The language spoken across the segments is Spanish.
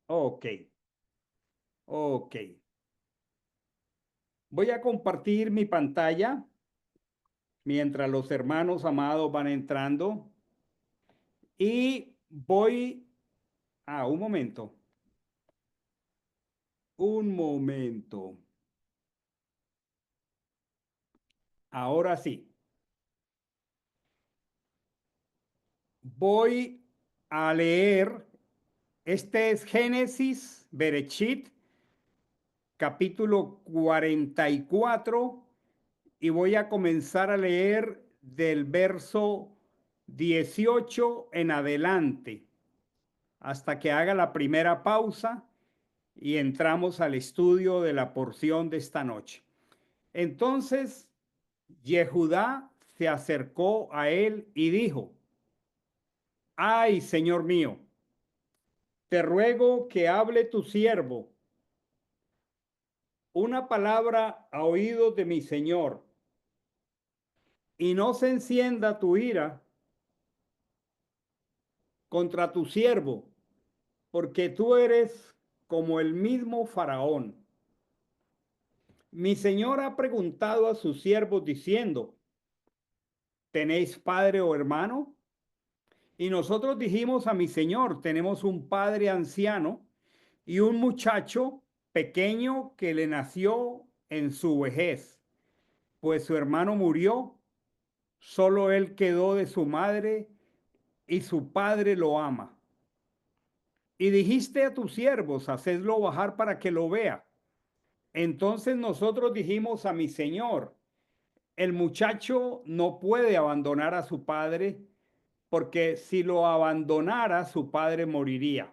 Ok, ok. Voy a compartir mi pantalla mientras los hermanos amados van entrando y voy a un momento. Ahora sí, voy a leer. Este es Génesis, Berechit, capítulo 44 y voy a comenzar a leer del verso 18 en adelante hasta que haga la primera pausa y entramos al estudio de la porción de esta noche. Entonces, Yehudá se acercó a él y dijo: Ay, Señor mío, te ruego que hable tu siervo una palabra a oído de mi Señor, y no se encienda tu ira contra tu siervo, porque tú eres como el mismo Faraón. Mi Señor ha preguntado a sus siervos diciendo: ¿tenéis padre o hermano? Y nosotros dijimos a mi Señor: tenemos un padre anciano y un muchacho pequeño que le nació en su vejez, pues su hermano murió, solo él quedó de su madre y su padre lo ama. Y dijiste a tus siervos: hacedlo bajar para que lo vea. Entonces nosotros dijimos a mi Señor: el muchacho no puede abandonar a su padre, porque si lo abandonara, su padre moriría.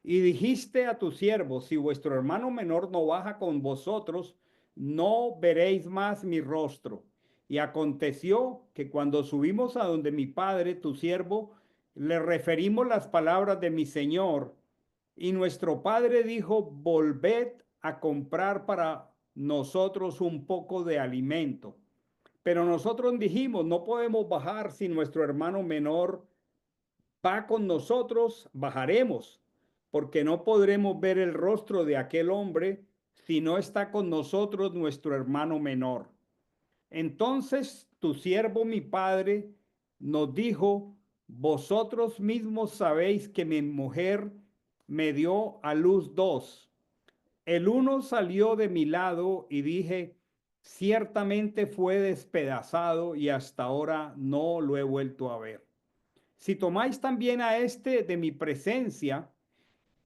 Y dijiste a tus siervos: si vuestro hermano menor no baja con vosotros, no veréis más mi rostro. Y aconteció que cuando subimos a donde mi padre, tu siervo, le referimos las palabras de mi señor, y nuestro padre dijo: volved a comprar para nosotros un poco de alimento. Pero nosotros dijimos: no podemos bajar si nuestro hermano menor va con nosotros, bajaremos, porque no podremos ver el rostro de aquel hombre si no está con nosotros nuestro hermano menor. Entonces tu siervo mi padre nos dijo: vosotros mismos sabéis que mi mujer me dio a luz dos. El uno salió de mi lado y dije: ciertamente fue despedazado y hasta ahora no lo he vuelto a ver. Si tomáis también a este de mi presencia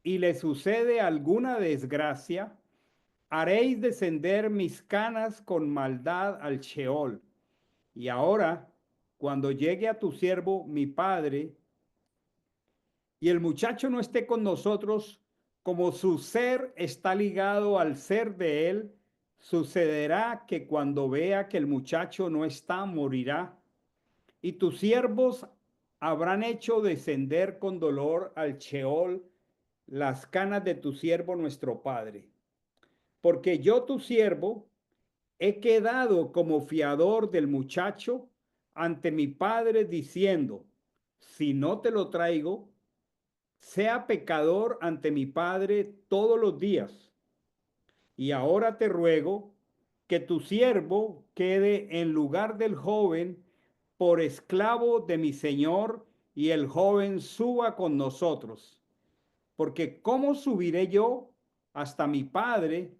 y le sucede alguna desgracia, haréis descender mis canas con maldad al Sheol. Y ahora, cuando llegue a tu siervo mi padre, y el muchacho no esté con nosotros, como su ser está ligado al ser de él, sucederá que cuando vea que el muchacho no está, morirá. Y tus siervos habrán hecho descender con dolor al Sheol las canas de tu siervo nuestro padre. Porque yo, tu siervo, he quedado como fiador del muchacho ante mi padre, diciendo: si no te lo traigo, sea pecador ante mi padre todos los días. Y ahora te ruego que tu siervo quede en lugar del joven por esclavo de mi señor, y el joven suba con nosotros. Porque ¿cómo subiré yo hasta mi padre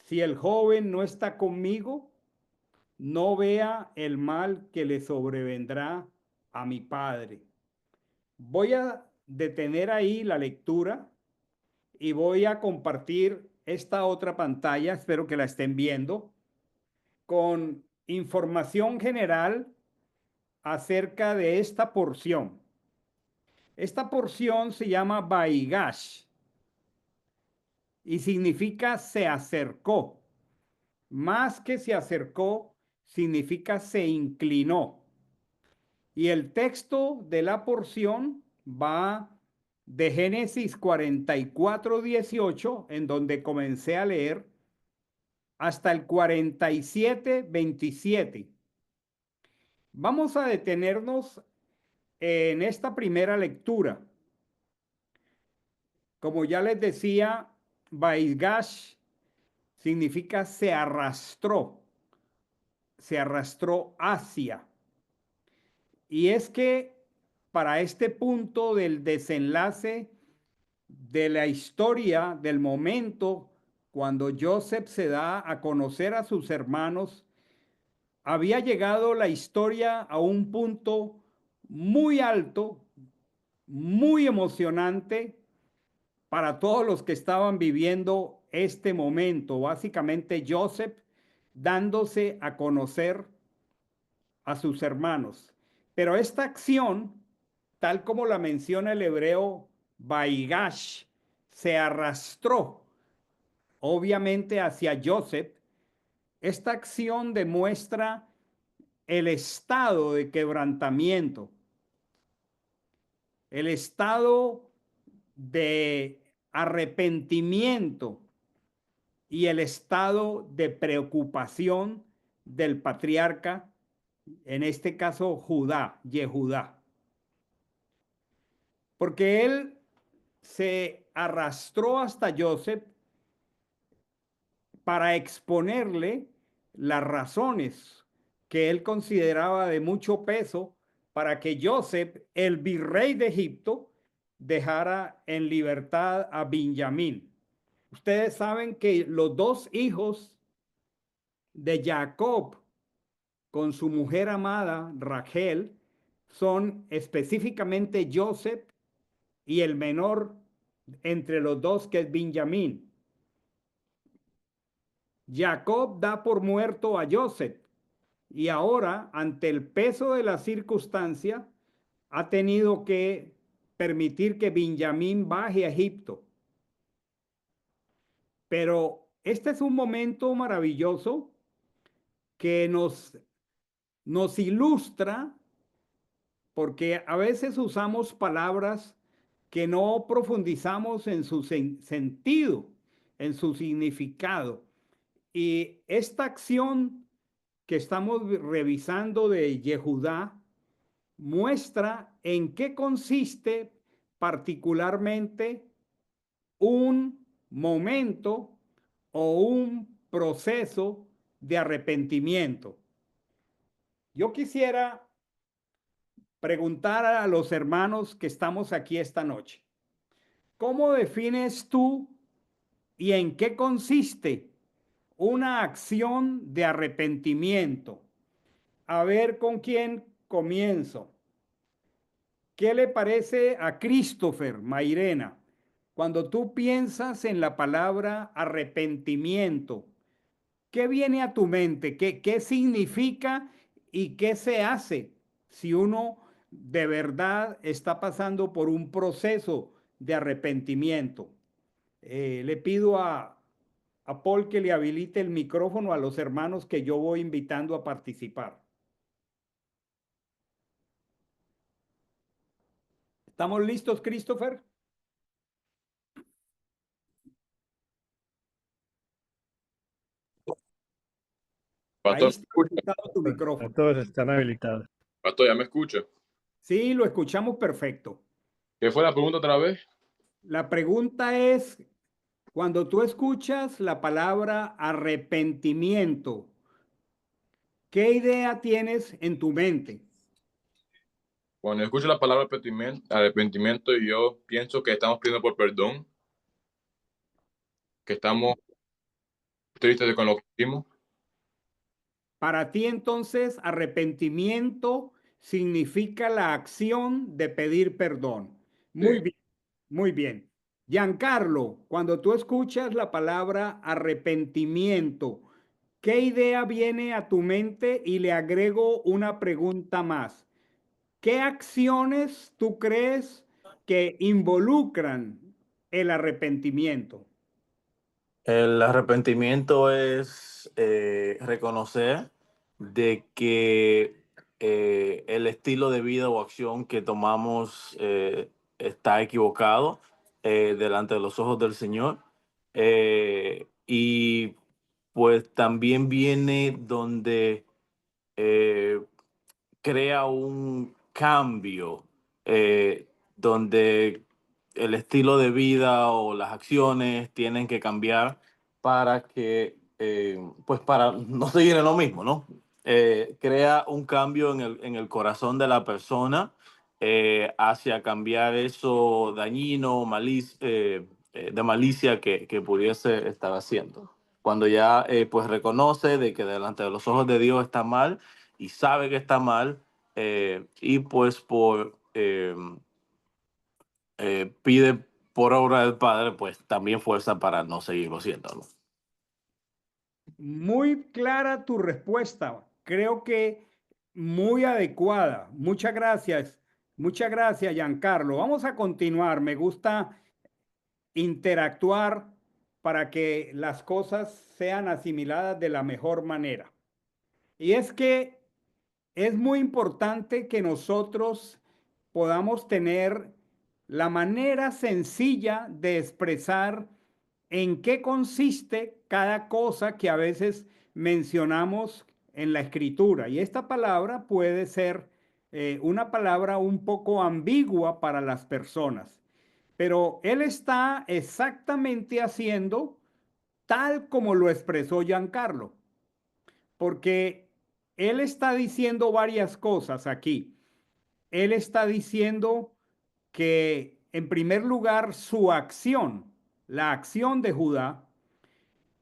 si el joven no está conmigo? No vea el mal que le sobrevendrá a mi padre. Voy a detener ahí la lectura y voy a compartir esta otra pantalla, espero que la estén viendo, con información general acerca de esta porción. Esta porción se llama Baigash y significa se acercó. Más que se acercó, significa se inclinó. Y el texto de la porción va de Génesis 44:18, en donde comencé a leer, hasta el 47:27. Vamos a detenernos en esta primera lectura Como ya les decía, Vaigash significa se arrastró hacia. Y es que para este punto del desenlace de la historia, del momento, cuando Joseph se da a conocer a sus hermanos, había llegado la historia a un punto muy alto, muy emocionante para todos los que estaban viviendo este momento. Básicamente Joseph dándose a conocer a sus hermanos. Pero esta acción, tal como la menciona el hebreo Baigash, se arrastró obviamente hacia Joseph. Esta acción demuestra el estado de quebrantamiento, el estado de arrepentimiento y el estado de preocupación del patriarca, en este caso Judá, Yehudá, porque él se arrastró hasta Joseph para exponerle las razones que él consideraba de mucho peso para que Joseph, el virrey de Egipto, dejara en libertad a Benjamín. Ustedes saben que los dos hijos de Jacob con su mujer amada Rachel son específicamente Joseph y el menor entre los dos que es Benjamín. Jacob da por muerto a Joseph y ahora, ante el peso de la circunstancia, ha tenido que permitir que Benjamín baje a Egipto. Pero este es un momento maravilloso que nos ilustra, porque a veces usamos palabras que no profundizamos en su sentido, en su significado. Y esta acción que estamos revisando de Yehudá muestra en qué consiste particularmente un momento o un proceso de arrepentimiento. Yo quisiera preguntar a los hermanos que estamos aquí esta noche, ¿cómo defines tú y en qué consiste una acción de arrepentimiento? A ver con quién comienzo. ¿Qué le parece a Christopher, Mairena, cuando tú piensas en la palabra arrepentimiento? ¿Qué viene a tu mente? ¿Qué significa y qué se hace si uno de verdad está pasando por un proceso de arrepentimiento? Le pido a Paul que le habilite el micrófono a los hermanos que yo voy invitando a participar. ¿Estamos listos, Christopher? Ahí Pastor, está habilitado tu micrófono. Todos están habilitados. Pastor, ¿ya me escucha? Sí, lo escuchamos perfecto. ¿Qué fue la pregunta otra vez? La pregunta es, cuando tú escuchas la palabra arrepentimiento, ¿qué idea tienes en tu mente? Cuando escucho la palabra arrepentimiento, yo pienso que estamos pidiendo por perdón, que estamos tristes de con lo que hicimos. Para ti entonces, arrepentimiento significa la acción de pedir perdón. Muy Sí. bien, muy bien. Giancarlo, cuando tú escuchas la palabra arrepentimiento, ¿qué idea viene a tu mente? Y le agrego una pregunta más. ¿Qué acciones tú crees que involucran el arrepentimiento? El arrepentimiento es reconocer de que el estilo de vida o acción que tomamos está equivocado delante de los ojos del Señor. Y pues también viene donde eh, crea un cambio, donde el estilo de vida o las acciones tienen que cambiar para que, pues para no seguir en lo mismo, ¿no? Crea un cambio en el corazón de la persona hacia cambiar eso dañino, de malicia que pudiese estar haciendo. Cuando ya pues reconoce de que delante de los ojos de Dios está mal y sabe que está mal, y pues pide por obra del Padre, pues también fuerza para no seguirlo siendo, ¿no? Muy clara tu respuesta. Creo que muy adecuada. Muchas gracias. Muchas gracias, Giancarlo. Vamos a continuar. Me gusta interactuar para que las cosas sean asimiladas de la mejor manera. Y es que es muy importante que nosotros podamos tener la manera sencilla de expresar en qué consiste cada cosa que a veces mencionamos en la escritura. Y esta palabra puede ser una palabra un poco ambigua para las personas, pero él está exactamente haciendo tal como lo expresó Giancarlo, porque él está diciendo varias cosas aquí. Él está diciendo que, en primer lugar, su acción, la acción de Judá,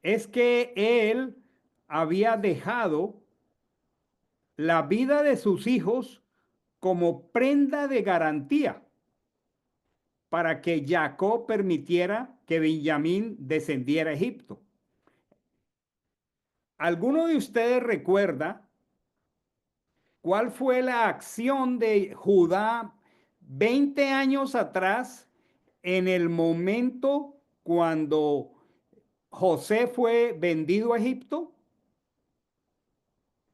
es que él había dejado la vida de sus hijos como prenda de garantía para que Jacob permitiera que Benjamín descendiera a Egipto. ¿Alguno de ustedes recuerda cuál fue la acción de Judá 20 años atrás en el momento cuando José fue vendido a Egipto?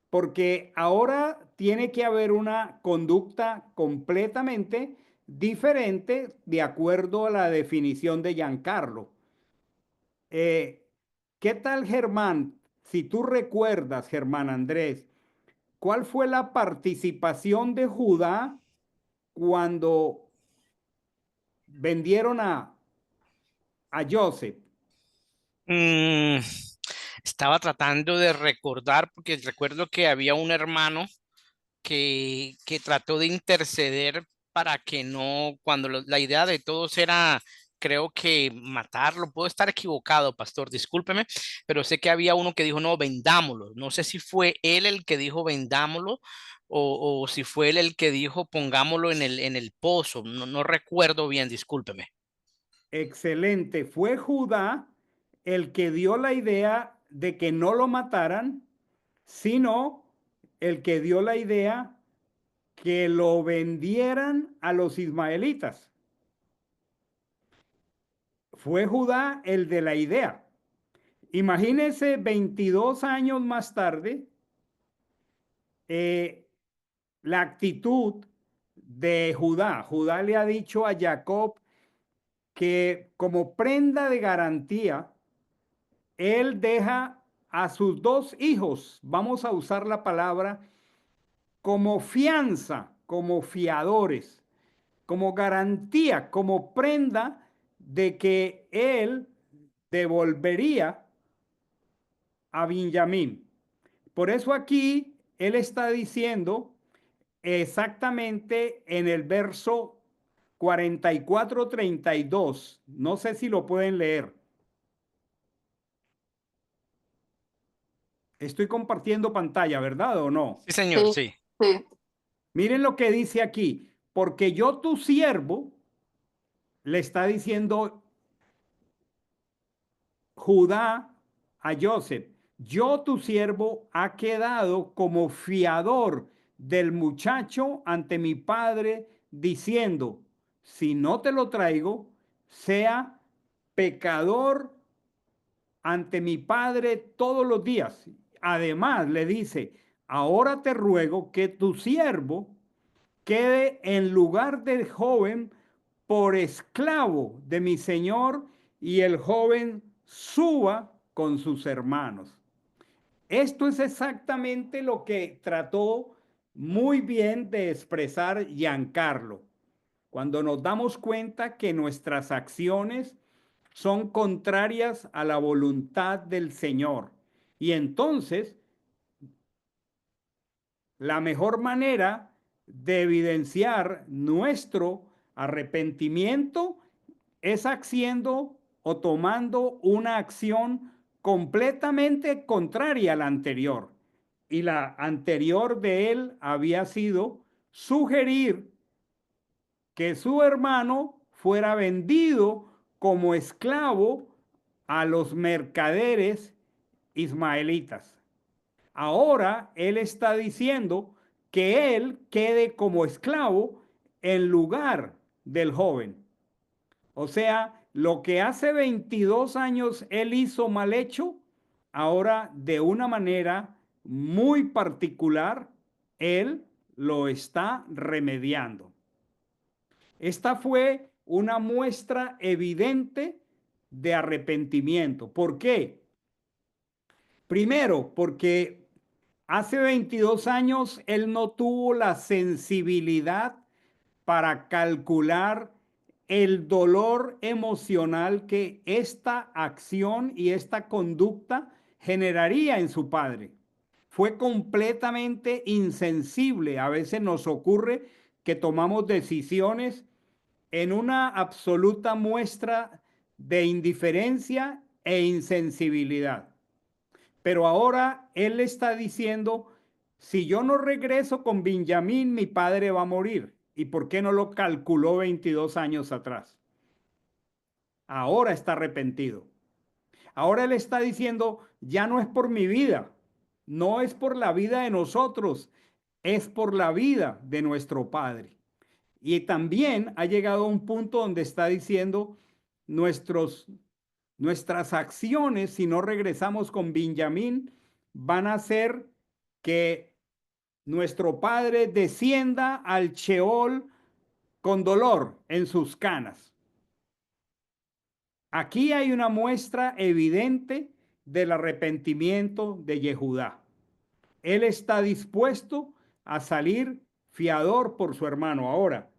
Porque ahora tiene que haber una conducta completamente diferente de acuerdo a la definición de Giancarlo. ¿Qué tal, Germán? Si tú recuerdas, Germán Andrés, ¿cuál fue la participación de Judá cuando vendieron a Joseph? Mm, estaba tratando de recordar, porque recuerdo que había un hermano que trató de interceder para que no, cuando la idea de todos era, creo que matarlo. Puedo estar equivocado, pastor, discúlpeme, pero sé que había uno que dijo, no, vendámoslo. No sé si fue él el que dijo vendámoslo o si fue él el que dijo pongámoslo en el pozo. No, no recuerdo bien, discúlpeme. Excelente. Fue Judá el que dio la idea de que no lo mataran, sino el que dio la idea que lo vendieran a los ismaelitas. Fue Judá el de la idea. Imagínense 22 años más tarde, eh, la actitud de Judá. Judá le ha dicho a Jacob que como prenda de garantía, él deja a sus dos hijos, vamos a usar la palabra, como fianza, como fiadores, como garantía, como prenda de que él devolvería a Benjamín. Por eso aquí él está diciendo exactamente en el verso 44-32. No sé si lo pueden leer. Estoy compartiendo pantalla, ¿verdad o no? Sí, señor, Sí, sí. sí. Miren lo que dice aquí. Porque yo, tu siervo, le está diciendo Judá a Joseph, yo, tu siervo, ha quedado como fiador del muchacho ante mi padre, diciendo, si no te lo traigo, sea pecador ante mi padre todos los días. Además, le dice, ahora te ruego que tu siervo quede en lugar del joven por esclavo de mi señor, y el joven suba con sus hermanos. Esto es exactamente lo que trató muy bien de expresar Giancarlo. Cuando nos damos cuenta que nuestras acciones son contrarias a la voluntad del Señor. Y entonces, la mejor manera de evidenciar nuestro arrepentimiento es haciendo o tomando una acción completamente contraria a la anterior. Y la anterior de él había sido sugerir que su hermano fuera vendido como esclavo a los mercaderes ismaelitas. Ahora él está diciendo que él quede como esclavo en lugar del joven. O sea, lo que hace 22 años él hizo mal hecho, ahora de una manera muy particular, él lo está remediando. Esta fue una muestra evidente de arrepentimiento. ¿Por qué? Primero, porque hace 22 años él no tuvo la sensibilidad para calcular el dolor emocional que esta acción y esta conducta generaría en su padre. Fue completamente insensible. A veces nos ocurre que tomamos decisiones en una absoluta muestra de indiferencia e insensibilidad. Pero ahora él le está diciendo, si yo no regreso con Benjamín, mi padre va a morir. ¿Y por qué no lo calculó 22 años atrás? Ahora está arrepentido. Ahora él está diciendo, ya no es por mi vida, no es por la vida de nosotros, es por la vida de nuestro padre. Y también ha llegado a un punto donde está diciendo, nuestras acciones, si no regresamos con Benjamín, van a hacer que nuestro padre descienda al Sheol con dolor en sus canas. Aquí hay una muestra evidente del arrepentimiento de Yehudá. Él está dispuesto a salir fiador por su hermano. Ahora,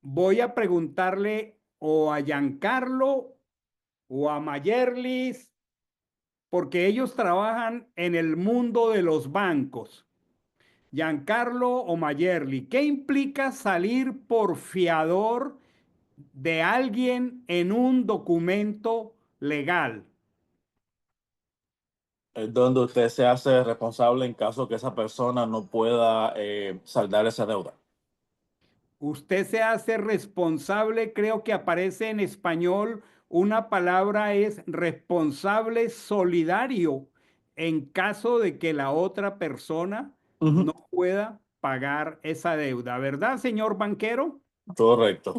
voy a preguntarle o a Giancarlo o a Mayerlis, porque ellos trabajan en el mundo de los bancos. Giancarlo o Mayerli, ¿qué implica salir por fiador de alguien en un documento legal? Es donde usted se hace responsable en caso que esa persona no pueda saldar esa deuda. Usted se hace responsable, creo que aparece en español, una palabra es responsable solidario en caso de que la otra persona no pueda pagar esa deuda, ¿verdad, señor banquero? Correcto.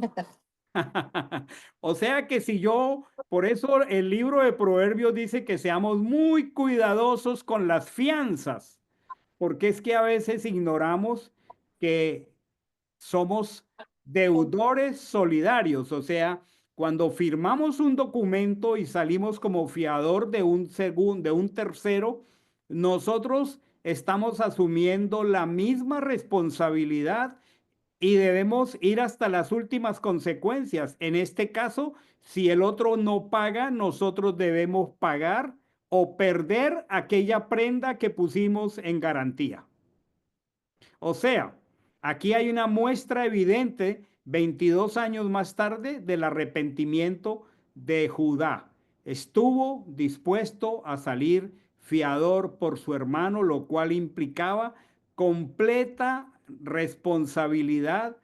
O sea que si yo, por eso el libro de Proverbios dice que seamos muy cuidadosos con las fianzas, porque es que a veces ignoramos que somos deudores solidarios, o sea, cuando firmamos un documento y salimos como fiador de de un tercero, nosotros estamos asumiendo la misma responsabilidad y debemos ir hasta las últimas consecuencias. En este caso, si el otro no paga, nosotros debemos pagar o perder aquella prenda que pusimos en garantía. O sea, aquí hay una muestra evidente, 22 años más tarde, del arrepentimiento de Judá. Estuvo dispuesto a salir fiador por su hermano, lo cual implicaba completa responsabilidad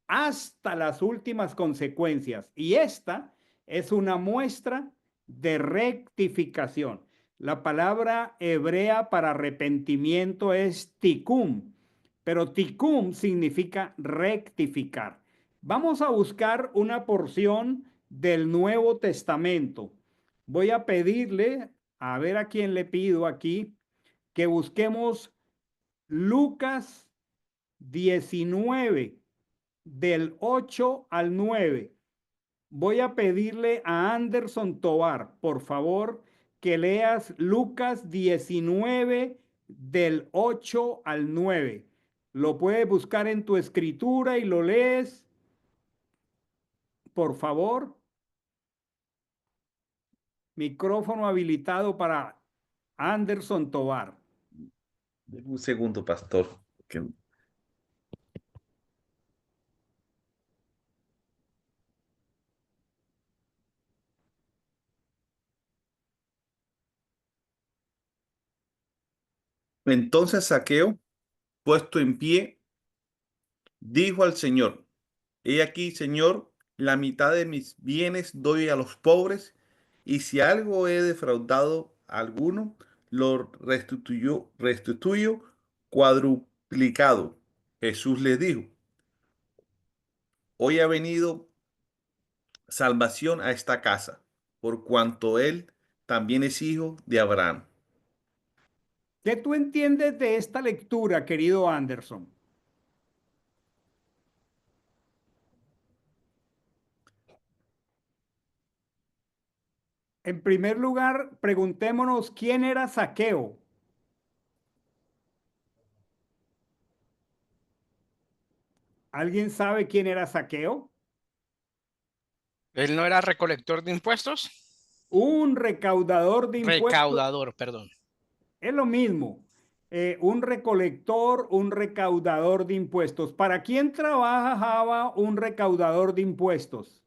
hasta las últimas consecuencias. Y esta es una muestra de rectificación. La palabra hebrea para arrepentimiento es tikkun, pero tikkun significa rectificar. Vamos a buscar una porción del Nuevo Testamento. Voy a pedirle, a ver a quién le pido aquí, que busquemos Lucas 19, del 8 al 9. Voy a pedirle a Anderson Tovar, por favor, que leas Lucas 19, del 8 al 9. Lo puedes buscar en tu escritura y lo lees, por favor. Micrófono habilitado para Anderson Tovar. Un segundo, pastor. Entonces Zaqueo, puesto en pie, dijo al Señor: He aquí, Señor, la mitad de mis bienes doy a los pobres, y si algo he defraudado a alguno, lo restituyo cuadruplicado. Jesús les dijo: Hoy ha venido salvación a esta casa, por cuanto él también es hijo de Abraham. ¿Qué tú entiendes de esta lectura, querido Anderson? En primer lugar, preguntémonos quién era Zaqueo. ¿Alguien sabe quién era Zaqueo? ¿Él no era recolector de impuestos? Un recaudador de impuestos. Recaudador, perdón. Es lo mismo. Un recolector, un recaudador de impuestos. ¿Para quién trabajaba un recaudador de impuestos?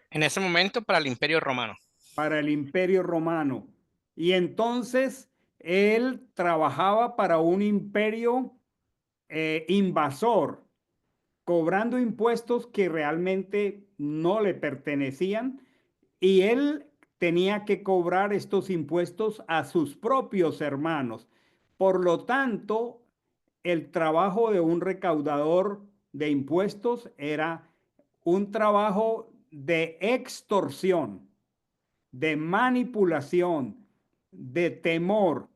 En ese momento para el Imperio Romano. Para el Imperio Romano. Y entonces él trabajaba para un imperio invasor, cobrando impuestos que realmente no le pertenecían, y él tenía que cobrar estos impuestos a sus propios hermanos. Por lo tanto, el trabajo de un recaudador de impuestos era un trabajo de extorsión, de manipulación, de temor.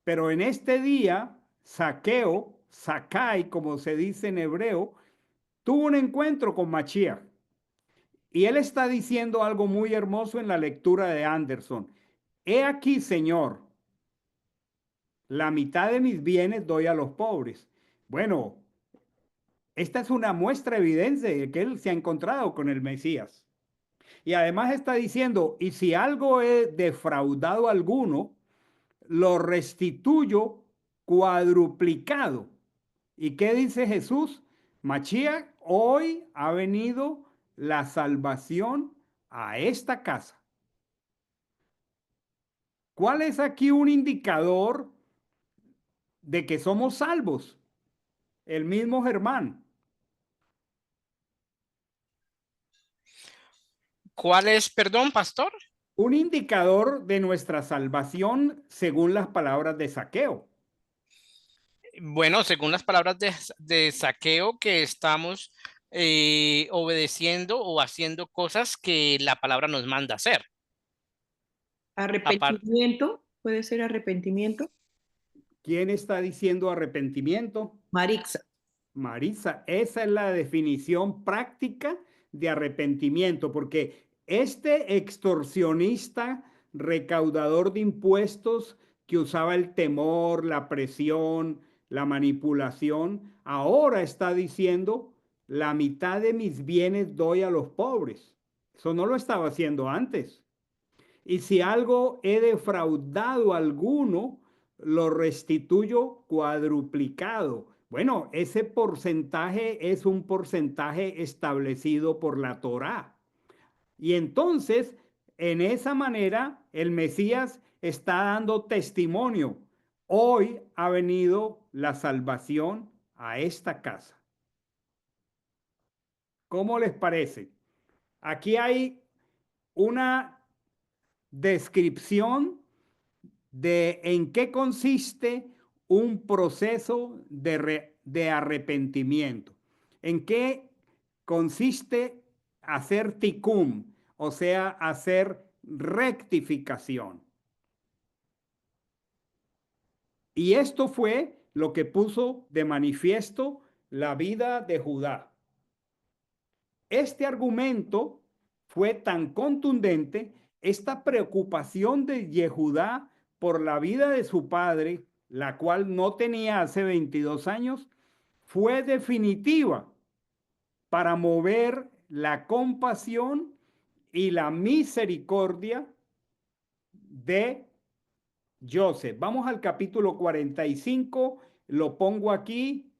Pero en este día, Zaqueo, Zakai, como se dice en hebreo, tuvo un encuentro con Mashiach. Y él está diciendo algo muy hermoso en la lectura de Anderson. He aquí, Señor, la mitad de mis bienes doy a los pobres. Bueno, esta es una muestra evidente de que él se ha encontrado con el Mesías. Y además está diciendo, y si algo he defraudado a alguno, lo restituyo cuadruplicado. ¿Y qué dice Jesús? Mashiach, hoy ha venido la salvación a esta casa. ¿Cuál es aquí un indicador de que somos salvos? El mismo Germán. ¿Cuál es, perdón, pastor? Un indicador de nuestra salvación según las palabras de Zaqueo. Bueno, según las palabras de Zaqueo, que estamos obedeciendo o haciendo cosas que la palabra nos manda hacer. Arrepentimiento, puede ser arrepentimiento. ¿Quién está diciendo arrepentimiento? Marixa. Marisa, esa es la definición práctica de arrepentimiento, porque este extorsionista, recaudador de impuestos que usaba el temor, la presión, la manipulación, ahora está diciendo, la mitad de mis bienes doy a los pobres. Eso no lo estaba haciendo antes. Y si algo he defraudado a alguno, lo restituyo cuadruplicado. Bueno, ese porcentaje es un porcentaje establecido por la Torá. Y entonces, en esa manera, el Mesías está dando testimonio. Hoy ha venido la salvación a esta casa. ¿Cómo les parece? Aquí hay una descripción de en qué consiste un proceso de arrepentimiento. ¿En qué consiste hacer tikkun? O sea, hacer rectificación. Y esto fue lo que puso de manifiesto la vida de Judá. Este argumento fue tan contundente, esta preocupación de Yehudá por la vida de su padre, la cual no tenía hace 22 años, fue definitiva para mover la compasión y la misericordia de Joseph. Vamos al capítulo 45, lo pongo aquí.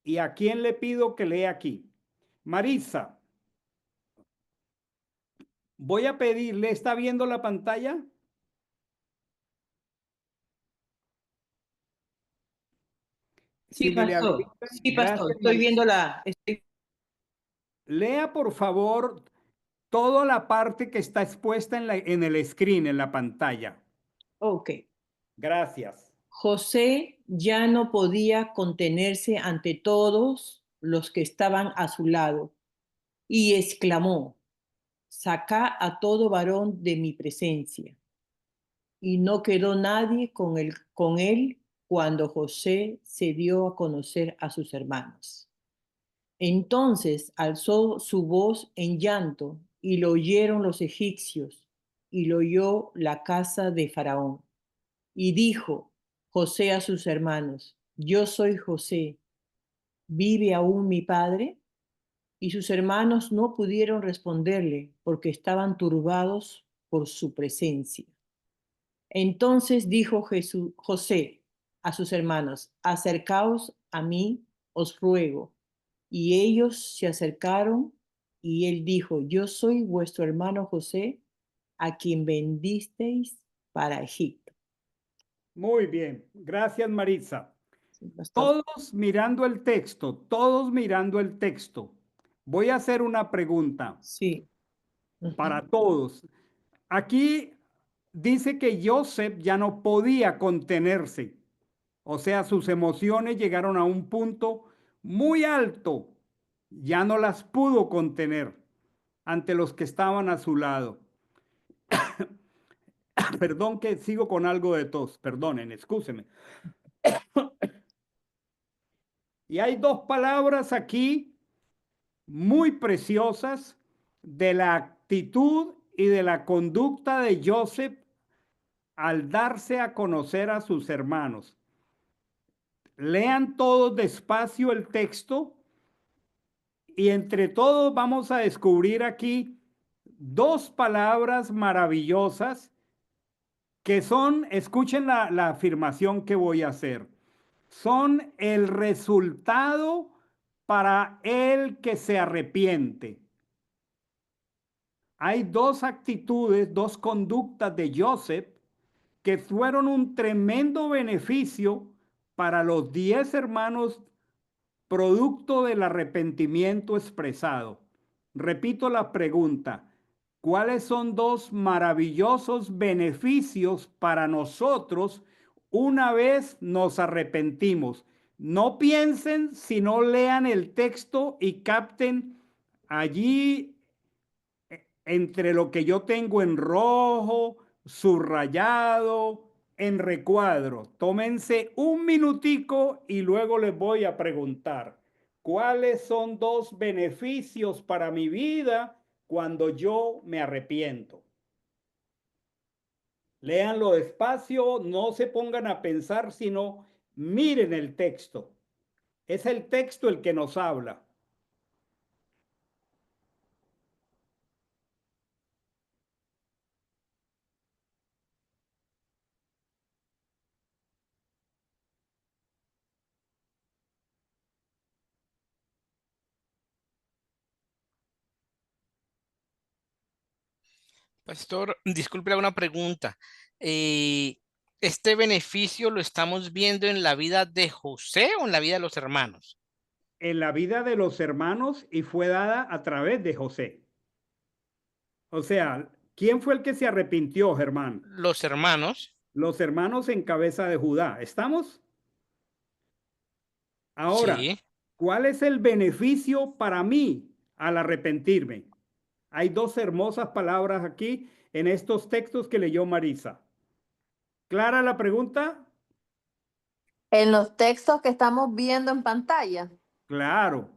¿Y a quién le pido que lea aquí? Marisa, voy a pedirle, ¿está viendo la pantalla? Sí, Si me le pastor. habilitan, Sí, pastor. gracias, Estoy viendo Marisa. Lea, por favor, toda la parte que está expuesta en el screen, en la pantalla. Ok. Gracias. José ya no podía contenerse ante todos los que estaban a su lado y exclamó: Sacá a todo varón de mi presencia. Y no quedó nadie con él cuando José se dio a conocer a sus hermanos. Entonces alzó su voz en llanto, y lo oyeron los egipcios, y lo oyó la casa de Faraón. Y dijo José a sus hermanos: Yo soy José, ¿vive aún mi padre? Y sus hermanos no pudieron responderle, porque estaban turbados por su presencia. Entonces dijo José a sus hermanos: Acercaos a mí, os ruego. Y ellos se acercaron, y él dijo: Yo soy vuestro hermano José, a quien vendisteis para Egipto. Muy bien. Gracias, Marisa. Sí, pastor. Todos mirando el texto, todos mirando el texto. Voy a hacer una pregunta Sí. para todos. Aquí dice que Joseph ya no podía contenerse. O sea, sus emociones llegaron a un punto muy alto. Ya no las pudo contener ante los que estaban a su lado. Perdón que sigo con algo de tos. Perdonen, excúsenme. Y hay dos palabras aquí muy preciosas de la actitud y de la conducta de Joseph al darse a conocer a sus hermanos. Lean todos despacio el texto y entre todos vamos a descubrir aquí dos palabras maravillosas que son, escuchen la afirmación que voy a hacer, son el resultado para el que se arrepiente. Hay dos actitudes, dos conductas de Joseph que fueron un tremendo beneficio para los 10 hermanos producto del arrepentimiento expresado. Repito la pregunta, ¿cuáles son dos maravillosos beneficios para nosotros una vez nos arrepentimos? No piensen, sino lean el texto y capten allí entre lo que yo tengo en rojo, subrayado, en recuadro. Tómense un minutico y luego les voy a preguntar, ¿cuáles son dos beneficios para mi vida cuando yo me arrepiento? Léanlo despacio, no se pongan a pensar, sino miren el texto. Es el texto el que nos habla. Pastor, disculpe una pregunta. ¿Este beneficio lo estamos viendo en la vida de José o en la vida de los hermanos? En la vida de los hermanos y fue dada a través de José. O sea, ¿quién fue el que se arrepintió, Germán? Los hermanos. Los hermanos en cabeza de Judá. ¿Estamos? Ahora, Sí. ¿cuál es el beneficio para mí al arrepentirme? Hay dos hermosas palabras aquí en estos textos que leyó Marisa. ¿Clara la pregunta? En los textos que estamos viendo en pantalla. Claro.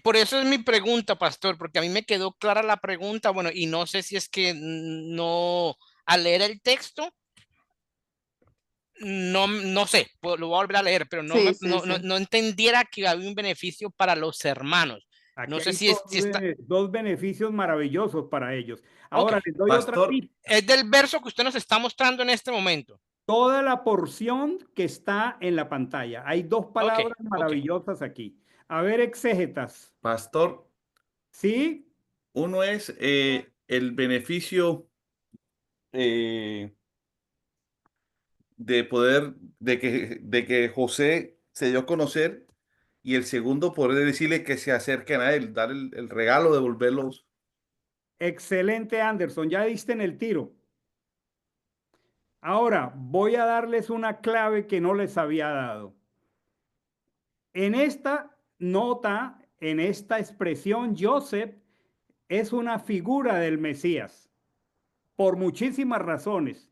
Por eso es mi pregunta, pastor, porque a mí me quedó clara la pregunta, bueno, y no sé si es que no, al leer el texto, No sé, lo voy a volver a leer, pero Sí, sí, sí. no entendiera que había un beneficio para los hermanos. Aquí No sé hay si está. dos beneficios maravillosos para ellos. Ok, Ahora les doy otra Pastor, pista. es del verso que usted nos está mostrando en este momento. Toda la porción que está en la pantalla. Hay dos Ok, palabras ok. maravillosas aquí. A ver, exégetas. pastor, ¿Sí? uno es el beneficio eh, de poder, de que José se dio a conocer, y el segundo, poder decirle que se acerquen a él, dar el regalo, devolverlos. Excelente, Anderson. Ya diste en el tiro. Ahora voy a darles una clave que no les había dado. En esta nota, en esta expresión, Joseph es una figura del Mesías por muchísimas razones.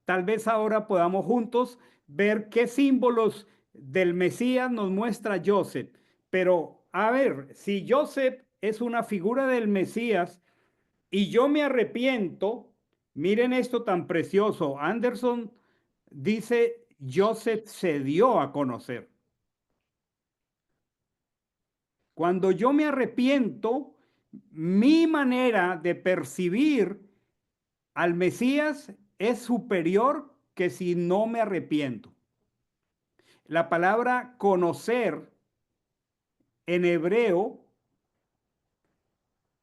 Tal vez ahora podamos juntos ver qué símbolos del Mesías nos muestra Joseph. Pero a ver, si Joseph es una figura del Mesías y yo me arrepiento, miren esto tan precioso. Anderson dice, Joseph se dio a conocer. Cuando yo me arrepiento, mi manera de percibir al Mesías es superior que si no me arrepiento. La palabra conocer en hebreo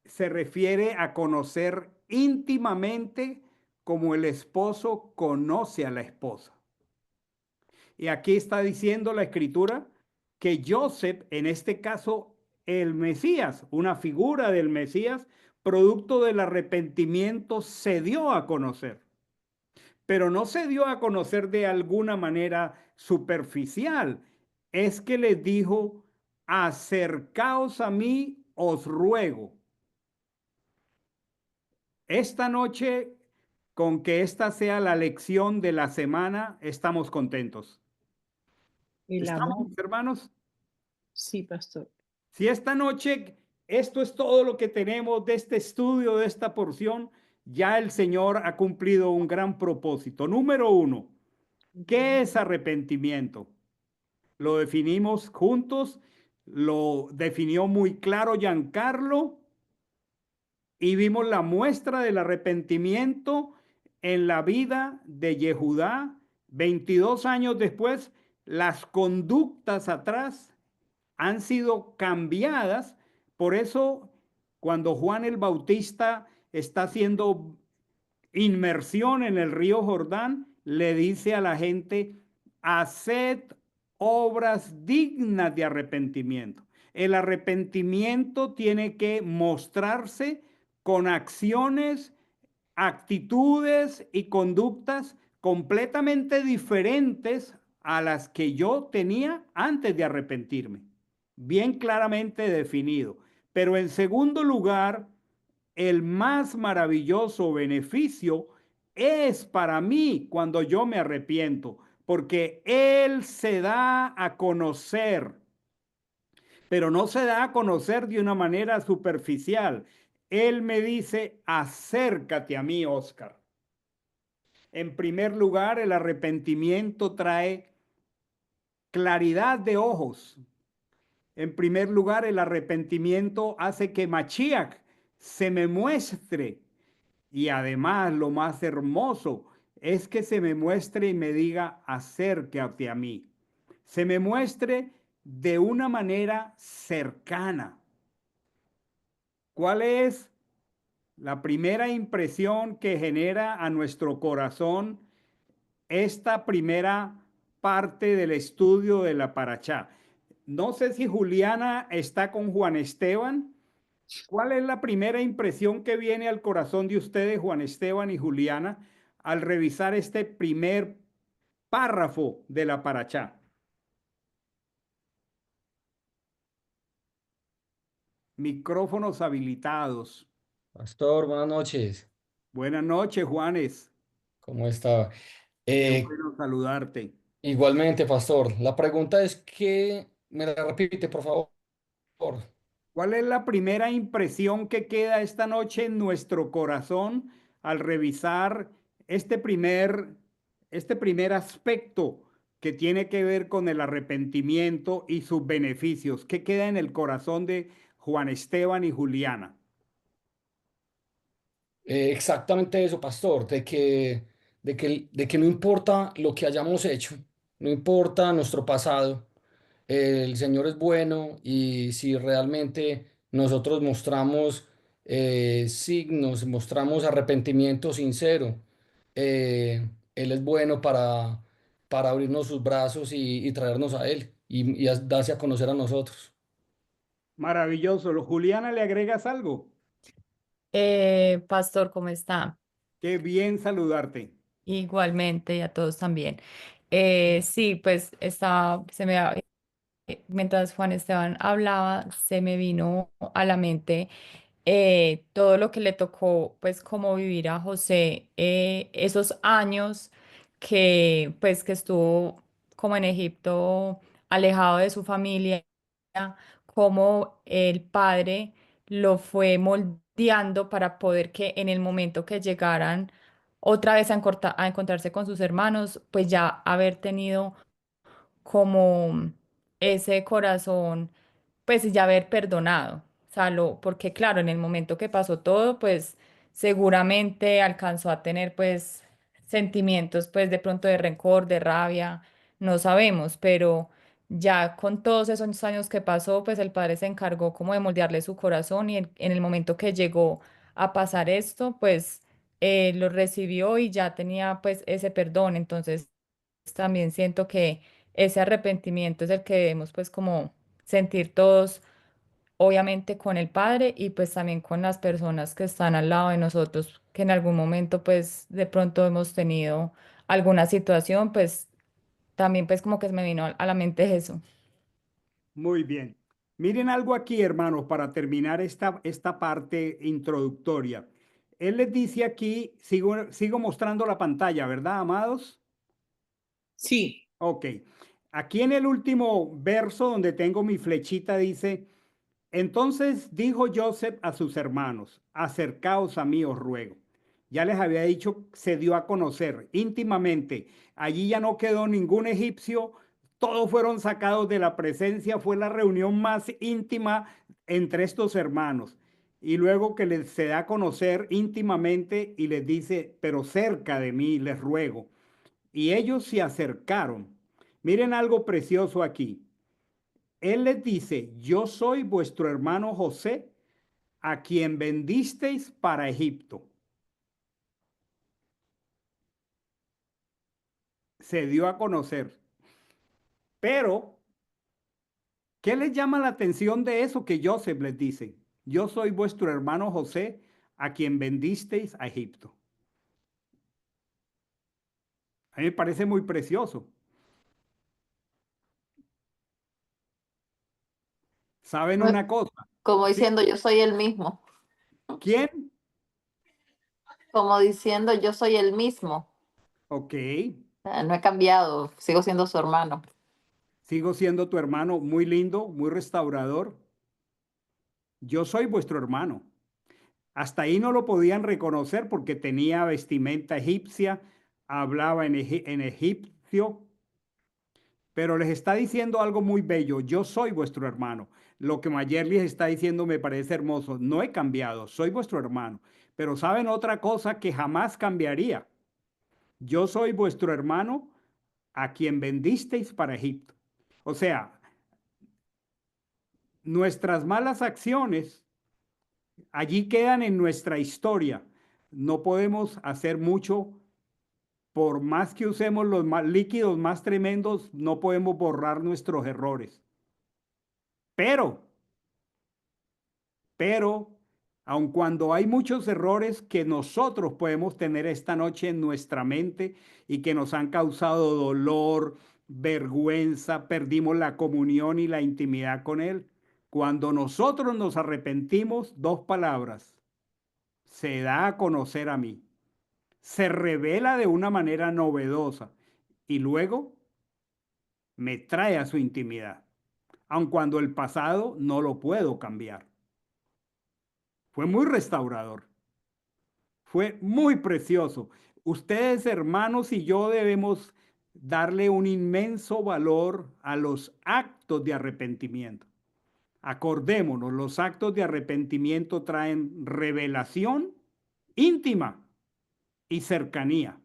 se refiere a conocer íntimamente como el esposo conoce a la esposa. Y aquí está diciendo la escritura que Joseph, en este caso el Mesías, una figura del Mesías, producto del arrepentimiento, se dio a conocer. Pero no se dio a conocer de alguna manera superficial. Es que les dijo, acercaos a mí, os ruego. Esta noche, con que esta sea la lección de la semana, estamos contentos. El ¿Estamos, amor. hermanos? Sí, pastor. Si esta noche esto es todo lo que tenemos de este estudio, de esta porción, ya el Señor ha cumplido un gran propósito. Número uno, ¿qué es arrepentimiento? Lo definimos juntos, lo definió muy claro Giancarlo y vimos la muestra del arrepentimiento en la vida de Yehudá. 22 años después, las conductas atrás han sido cambiadas. Por eso, cuando Juan el Bautista está haciendo inmersión en el río Jordán, le dice a la gente, haced obras dignas de arrepentimiento. El arrepentimiento tiene que mostrarse con acciones, actitudes y conductas completamente diferentes a las que yo tenía antes de arrepentirme. Bien claramente definido. Pero en segundo lugar, el más maravilloso beneficio es para mí cuando yo me arrepiento, porque Él se da a conocer, pero no se da a conocer de una manera superficial. Él me dice, acércate a mí, Oscar. En primer lugar, el arrepentimiento trae claridad de ojos. En primer lugar, el arrepentimiento hace que Machiach se me muestre. Y además, lo más hermoso es que se me muestre y me diga, acércate a mí. Se me muestre de una manera cercana. ¿Cuál es la primera impresión que genera a nuestro corazón esta primera parte del estudio de la Parachá? No sé si Juliana está con Juan Esteban. ¿Cuál es la primera impresión que viene al corazón de ustedes, Juan Esteban y Juliana, al revisar este primer párrafo de la Parachá? Micrófonos habilitados. Pastor, buenas noches. Buenas noches, Juanes. ¿Cómo está? Qué Eh, bueno saludarte. igualmente, Pastor. La pregunta es que me la repite, por favor. ¿Cuál es la primera impresión que queda esta noche en nuestro corazón al revisar este primer este primer aspecto que tiene que ver con el arrepentimiento y sus beneficios. ¿Qué queda en el corazón de Juan Esteban y Juliana? Exactamente eso, pastor, de que no importa lo que hayamos hecho, no importa nuestro pasado, el Señor es bueno y si realmente nosotros mostramos signos, mostramos arrepentimiento sincero, Él es bueno para abrirnos sus brazos y traernos a Él y darse a conocer a nosotros. Maravilloso. Juliana, ¿le agregas algo? Pastor, ¿cómo está? Qué bien saludarte. Igualmente y a todos también. Sí, pues mientras Juan Esteban hablaba, se me vino a la mente todo lo que le tocó, pues, como vivir a José, esos años que estuvo como en Egipto, alejado de su familia, como el padre lo fue moldeando para poder que en el momento que llegaran otra vez a encontrarse con sus hermanos, pues ya haber tenido como ese corazón, pues ya haber perdonado. O sea, porque claro, en el momento que pasó todo, pues seguramente alcanzó a tener pues sentimientos pues de pronto de rencor, de rabia, no sabemos, pero ya con todos esos años que pasó, pues el padre se encargó como de moldearle su corazón y en el momento que llegó a pasar esto, pues lo recibió y ya tenía pues ese perdón. Entonces también siento que ese arrepentimiento es el que debemos pues como sentir todos, obviamente con el Padre y pues también con las personas que están al lado de nosotros, que en algún momento pues de pronto hemos tenido alguna situación, pues también pues como que se me vino a la mente eso. Muy bien. Miren algo aquí, hermanos, para terminar esta parte introductoria. Él les dice aquí, sigo mostrando la pantalla, ¿verdad, amados? Sí. Ok. Aquí en el último verso donde tengo mi flechita dice, entonces dijo Joseph a sus hermanos, acercaos a mí, os ruego. Ya les había dicho, se dio a conocer íntimamente. Allí ya no quedó ningún egipcio, todos fueron sacados de la presencia, fue la reunión más íntima entre estos hermanos. Y luego que les se da a conocer íntimamente y les dice, pero cerca de mí les ruego. Y ellos se acercaron. Miren algo precioso aquí. Él les dice, yo soy vuestro hermano José, a quien vendisteis para Egipto. Se dio a conocer. Pero, ¿qué les llama la atención de eso que Joseph les dice? Yo soy vuestro hermano José, a quien vendisteis a Egipto. A mí me parece muy precioso. ¿Saben Pues, una cosa? como ¿Sí? diciendo yo soy el mismo, ¿Quién? como diciendo yo soy el mismo. Ok. No he cambiado, sigo siendo su hermano. Sigo siendo tu hermano, muy lindo, muy restaurador. Yo soy vuestro hermano. Hasta ahí no lo podían reconocer porque tenía vestimenta egipcia, hablaba en egipcio, pero les está diciendo algo muy bello. Yo soy vuestro hermano. Lo que Mayer les está diciendo me parece hermoso. No he cambiado, soy vuestro hermano. Pero saben otra cosa que jamás cambiaría. Yo soy vuestro hermano a quien vendisteis para Egipto. O sea, nuestras malas acciones allí quedan en nuestra historia. No podemos hacer mucho. Por más que usemos los líquidos más tremendos, no podemos borrar nuestros errores. Pero, pero, aun cuando hay muchos errores que nosotros podemos tener esta noche en nuestra mente y que nos han causado dolor, vergüenza, perdimos la comunión y la intimidad con Él, cuando nosotros nos arrepentimos, dos palabras, se da a conocer a mí, se revela de una manera novedosa y luego me trae a su intimidad, aun cuando el pasado no lo puedo cambiar. Fue muy restaurador, fue muy precioso. Ustedes, hermanos, y yo debemos darle un inmenso valor a los actos de arrepentimiento. Acordémonos, los actos de arrepentimiento traen revelación íntima y cercanía.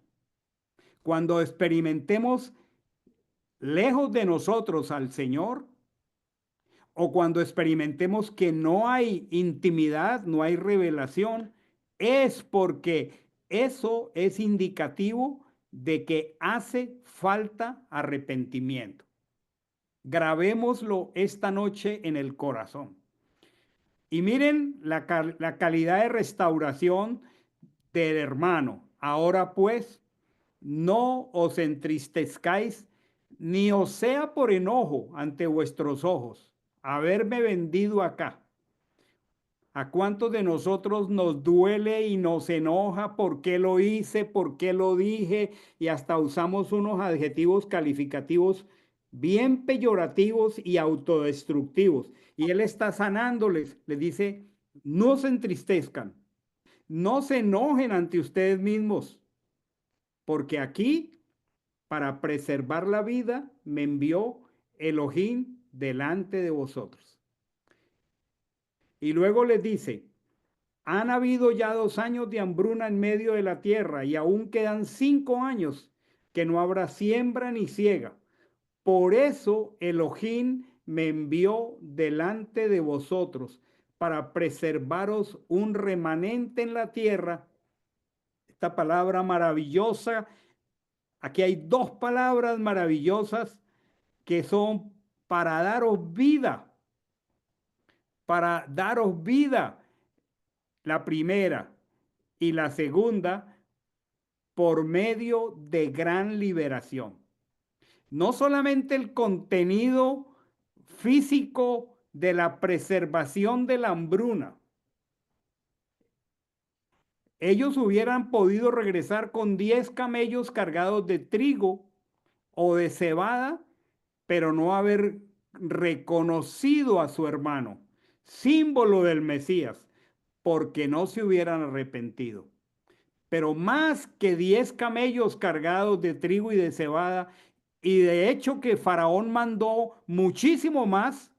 Cuando experimentemos lejos de nosotros al Señor, o cuando experimentemos que no hay intimidad, no hay revelación, es porque eso es indicativo de que hace falta arrepentimiento. Grabémoslo esta noche en el corazón. Y miren la calidad de restauración del hermano. Ahora pues, no os entristezcáis, ni os sea por enojo ante vuestros ojos haberme vendido acá. ¿A cuántos de nosotros nos duele y nos enoja por qué lo hice, por qué lo dije? Y hasta usamos unos adjetivos calificativos bien peyorativos y autodestructivos. Y él está sanándoles, les dice, no se entristezcan, no se enojen ante ustedes mismos, porque aquí, para preservar la vida, me envió Elohim delante de vosotros. Y luego les dice, han habido ya 2 años de hambruna en medio de la tierra y aún quedan 5 años que no habrá siembra ni siega. Por eso Elohim me envió delante de vosotros para preservaros un remanente en la tierra. Esta palabra maravillosa, aquí hay 2 palabras maravillosas que son para daros vida, para daros vida. La primera y la segunda, por medio de gran liberación. No solamente el contenido físico de la preservación de la hambruna. Ellos hubieran podido regresar con 10 camellos cargados de trigo o de cebada, pero no haber reconocido a su hermano, símbolo del Mesías, porque no se hubieran arrepentido. Pero más que 10 camellos cargados de trigo y de cebada, y de hecho que Faraón mandó muchísimo más,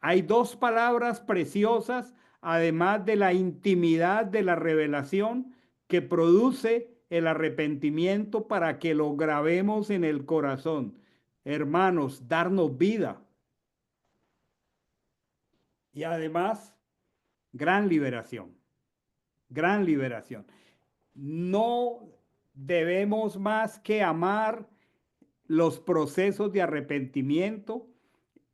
hay 2 palabras preciosas, además de la intimidad de la revelación que produce el arrepentimiento para que lo grabemos en el corazón. Hermanos, darnos vida. Y además, gran liberación. Gran liberación. No debemos más que amar los procesos de arrepentimiento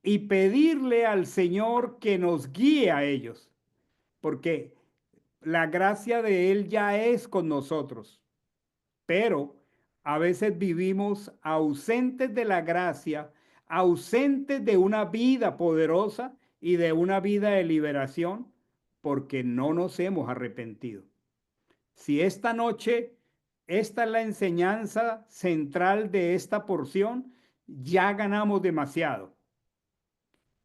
y pedirle al Señor que nos guíe a ellos, porque la gracia de Él ya es con nosotros, pero a veces vivimos ausentes de la gracia, ausentes de una vida poderosa y de una vida de liberación, porque no nos hemos arrepentido. Si esta noche, esta es la enseñanza central de esta porción, ya ganamos demasiado.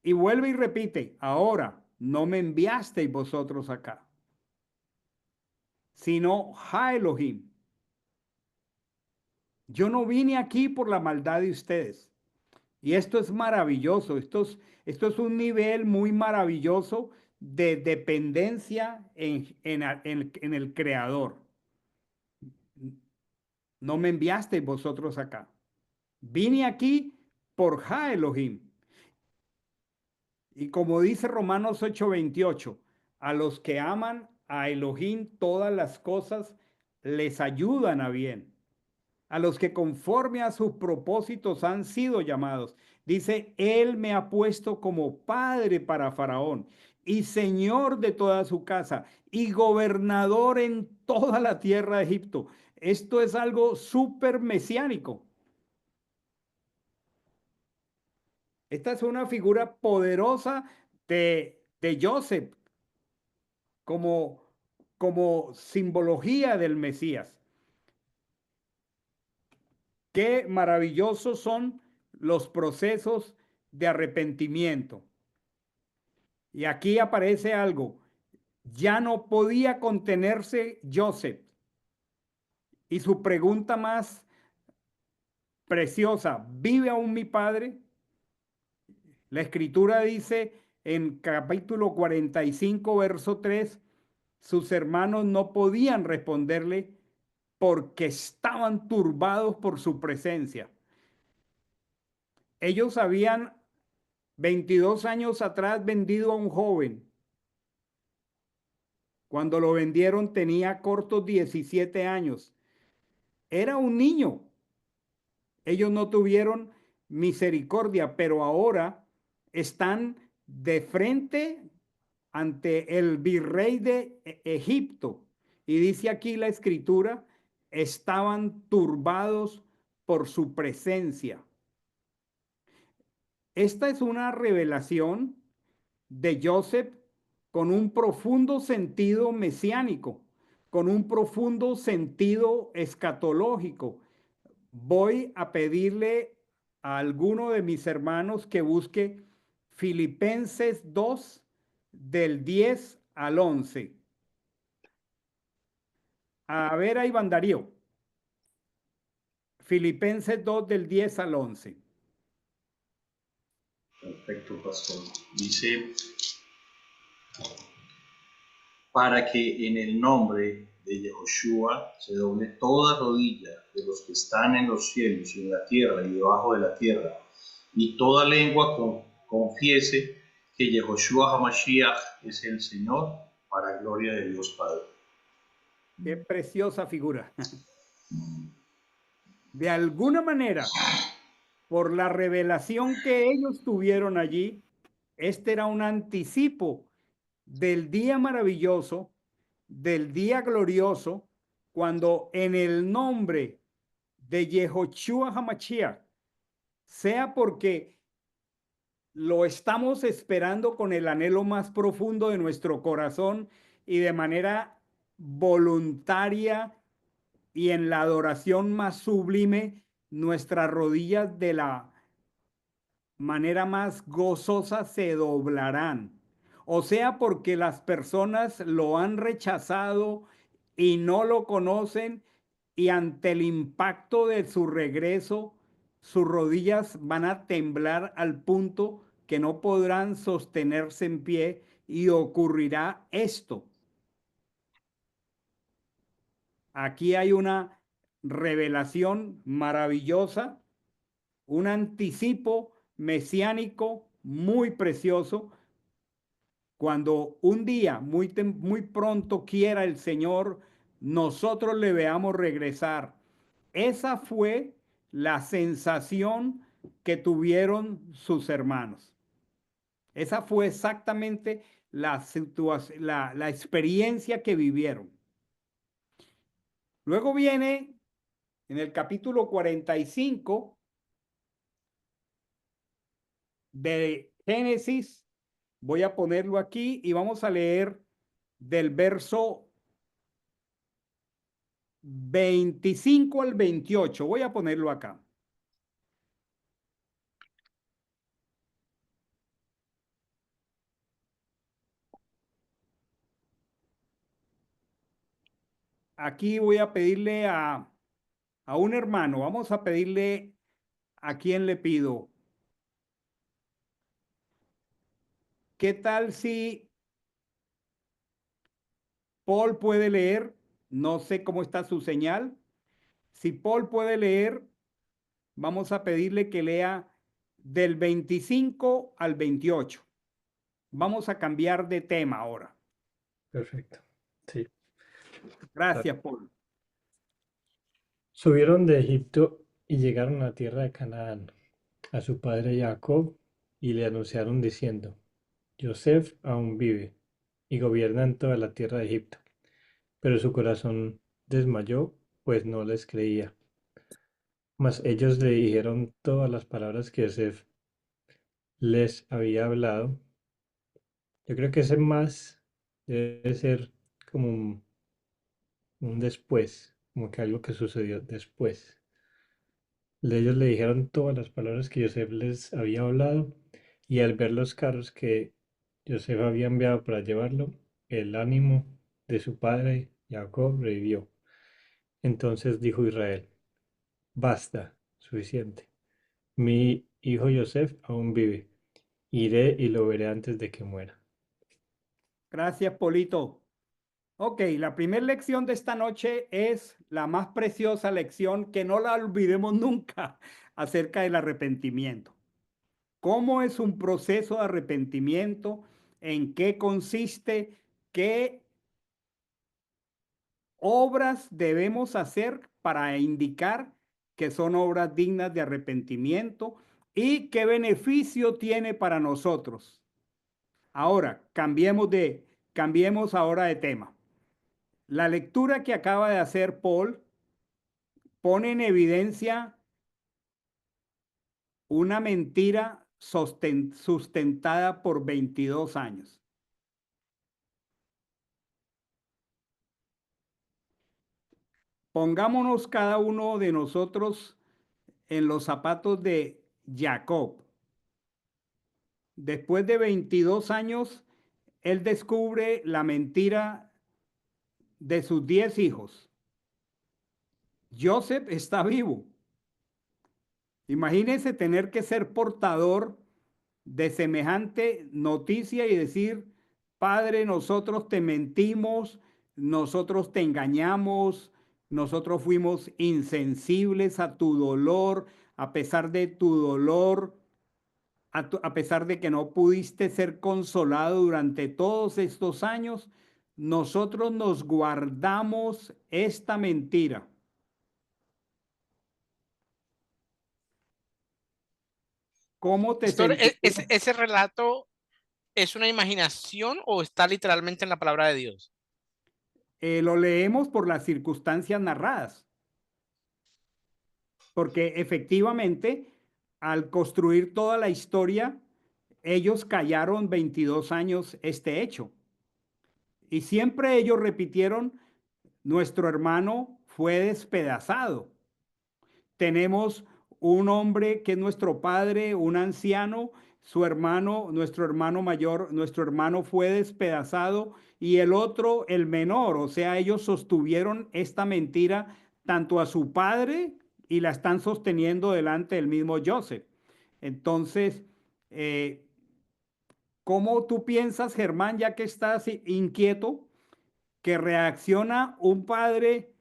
Y vuelve y repite, ahora no me enviasteis vosotros acá, sino Ja Elohim. Yo no vine aquí por la maldad de ustedes. Y esto es maravilloso, esto es un nivel muy maravilloso de dependencia en el Creador. No me enviasteis vosotros acá. Vine aquí por Ja Elohim. Y como dice Romanos 8:28, a los que aman a Elohim todas las cosas les ayudan a bien. A los que conforme a sus propósitos han sido llamados. Dice, Él me ha puesto como padre para Faraón y señor de toda su casa y gobernador en toda la tierra de Egipto. Esto es algo súper mesiánico. Esta es una figura poderosa de Joseph como simbología del Mesías. Qué maravillosos son los procesos de arrepentimiento. Y aquí aparece algo. Ya no podía contenerse Joseph. Y su pregunta más preciosa, ¿vive aún mi padre? La escritura dice en capítulo 45, verso 3, sus hermanos no podían responderle porque estaban turbados por su presencia. Ellos habían 22 años atrás vendido a un joven. Cuando lo vendieron tenía cortos 17 años. Era un niño. Ellos no tuvieron misericordia, pero ahora están de frente ante el virrey de Egipto. Y dice aquí la escritura, estaban turbados por su presencia. Esta es una revelación de Joseph con un profundo sentido mesiánico, con un profundo sentido escatológico. Voy a pedirle a alguno de mis hermanos que busque Filipenses 2 del 10 al 11. A ver, ahí Iván Darío. Filipenses 2 del 10 al 11. Perfecto, pastor. Dice, para que en el nombre de Yehoshua se doble toda rodilla de los que están en los cielos y en la tierra y debajo de la tierra, y toda lengua confiese que Yehoshua HaMashiach es el Señor, para gloria de Dios Padre. Qué preciosa figura. De alguna manera, por la revelación que ellos tuvieron allí, este era un anticipo del día maravilloso, del día glorioso, cuando en el nombre de Yehoshua HaMashiach, sea porque lo estamos esperando con el anhelo más profundo de nuestro corazón y de manera voluntaria y en la adoración más sublime, nuestras rodillas de la manera más gozosa se doblarán. O sea, porque las personas lo han rechazado y no lo conocen, y ante el impacto de su regreso, sus rodillas van a temblar al punto que no podrán sostenerse en pie, y ocurrirá esto. Aquí hay una revelación maravillosa, un anticipo mesiánico muy precioso. Cuando un día, muy pronto quiera el Señor, nosotros le veamos regresar. Esa fue la sensación que tuvieron sus hermanos. Esa fue exactamente la experiencia que vivieron. Luego viene en el capítulo 45 de Génesis. Voy a ponerlo aquí y vamos a leer del verso 25 al 28. Voy a ponerlo acá. Aquí voy a pedirle a un hermano, vamos a pedirle a quién le pido. ¿Qué tal si Paul puede leer? No sé cómo está su señal. Si Paul puede leer, vamos a pedirle que lea del 25 al 28. Vamos a cambiar de tema ahora. Perfecto. Sí. Gracias, Paul. Subieron de Egipto y llegaron a la tierra de Canaán, a su padre Jacob, y le anunciaron diciendo, Joseph aún vive y gobierna en toda la tierra de Egipto. Pero su corazón desmayó, pues no les creía. Mas ellos le dijeron todas las palabras que Joseph les había hablado. Yo creo que ese más debe ser como un después, como que algo que sucedió después. Ellos le dijeron todas las palabras que Joseph les había hablado, y al ver los carros que Joseph había enviado para llevarlo, el ánimo de su padre Jacob revivió. Entonces dijo Israel: Basta, suficiente. Mi hijo Yosef aún vive. Iré y lo veré antes de que muera. Gracias, Polito. Ok, la primera lección de esta noche es la más preciosa lección que no la olvidemos nunca acerca del arrepentimiento. ¿Cómo es un proceso de arrepentimiento? ¿En qué consiste? ¿Qué obras debemos hacer para indicar que son obras dignas de arrepentimiento? ¿Y qué beneficio tiene para nosotros? Ahora, cambiemos ahora de tema. La lectura que acaba de hacer Paul pone en evidencia una mentira sustentada por 22 años. Pongámonos cada uno de nosotros en los zapatos de Jacob. Después de 22 años, él descubre la mentira de sus 10 hijos. Joseph está vivo. Imagínense tener que ser portador de semejante noticia y decir: Padre, nosotros te mentimos, nosotros te engañamos, nosotros fuimos insensibles a tu dolor, a pesar de tu dolor, a pesar de que no pudiste ser consolado durante todos estos años, nosotros nos guardamos esta mentira. ¿Cómo te Pastor, sentirías? ¿ese relato es una imaginación o está literalmente en la palabra de Dios? Lo leemos por las circunstancias narradas, porque efectivamente, al construir toda la historia, ellos callaron 22 años este hecho. Y siempre ellos repitieron: nuestro hermano fue despedazado. Tenemos un hombre que es nuestro padre, un anciano, su hermano, nuestro hermano mayor, nuestro hermano fue despedazado, y el otro, el menor. O sea, ellos sostuvieron esta mentira tanto a su padre y la están sosteniendo delante del mismo Joseph. Entonces, ¿cómo tú piensas, Germán, ya que estás inquieto, que reacciona un padre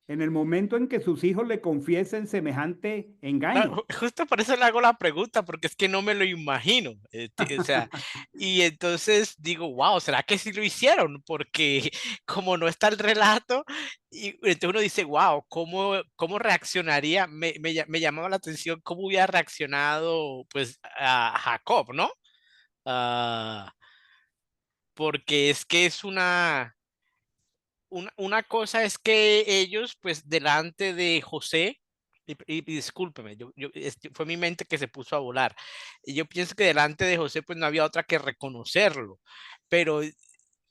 en el momento en que sus hijos le confiesen semejante engaño? Justo por eso le hago la pregunta, porque es que no me lo imagino. O sea, y entonces digo, wow, ¿será que sí lo hicieron? Porque como no está el relato, y entonces uno dice, wow, ¿cómo reaccionaría? Me llamaba la atención cómo hubiera reaccionado, pues, a Jacob, ¿no? Ah, porque es que es una cosa es que ellos, pues, delante de José, y discúlpeme, fue mi mente que se puso a volar. Y yo pienso que delante de José, pues, no había otra que reconocerlo. Pero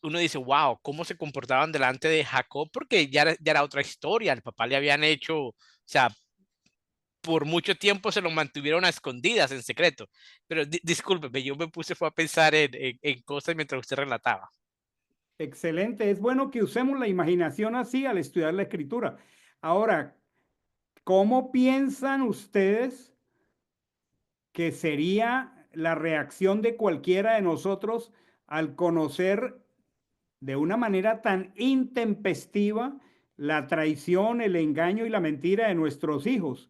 uno dice, wow, ¿cómo se comportaban delante de Jacob? Porque ya era otra historia. Al papá le habían hecho, o sea, por mucho tiempo se lo mantuvieron a escondidas, en secreto. Pero discúlpeme, yo me puse fue a pensar en cosas mientras usted relataba. Excelente. Es bueno que usemos la imaginación así al estudiar la escritura. Ahora, ¿cómo piensan ustedes que sería la reacción de cualquiera de nosotros al conocer de una manera tan intempestiva la traición, el engaño y la mentira de nuestros hijos?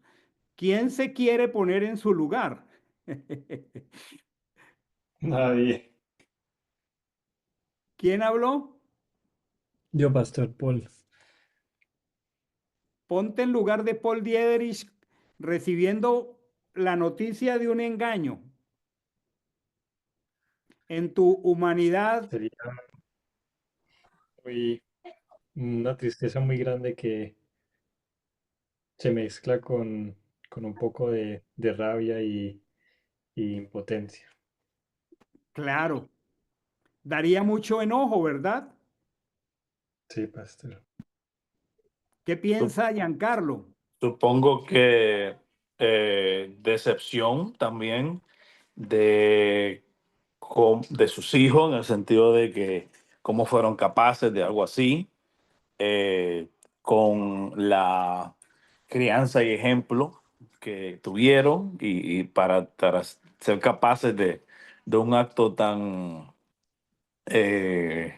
¿Quién se quiere poner en su lugar? Nadie. ¿Quién habló? Yo, Pastor Paul. Ponte en lugar de Paul Diederich recibiendo la noticia de un engaño. En tu humanidad, Sería muy, una tristeza muy grande que se mezcla con un poco de rabia y impotencia. claro, daría mucho enojo, ¿verdad? Sí, Pastor. ¿Qué Sup- piensa Giancarlo? Supongo que decepción también de, de sus hijos, en el sentido de que cómo fueron capaces de algo así. Eh, con la crianza y ejemplo que tuvieron y para ser capaces de un acto tan, eh,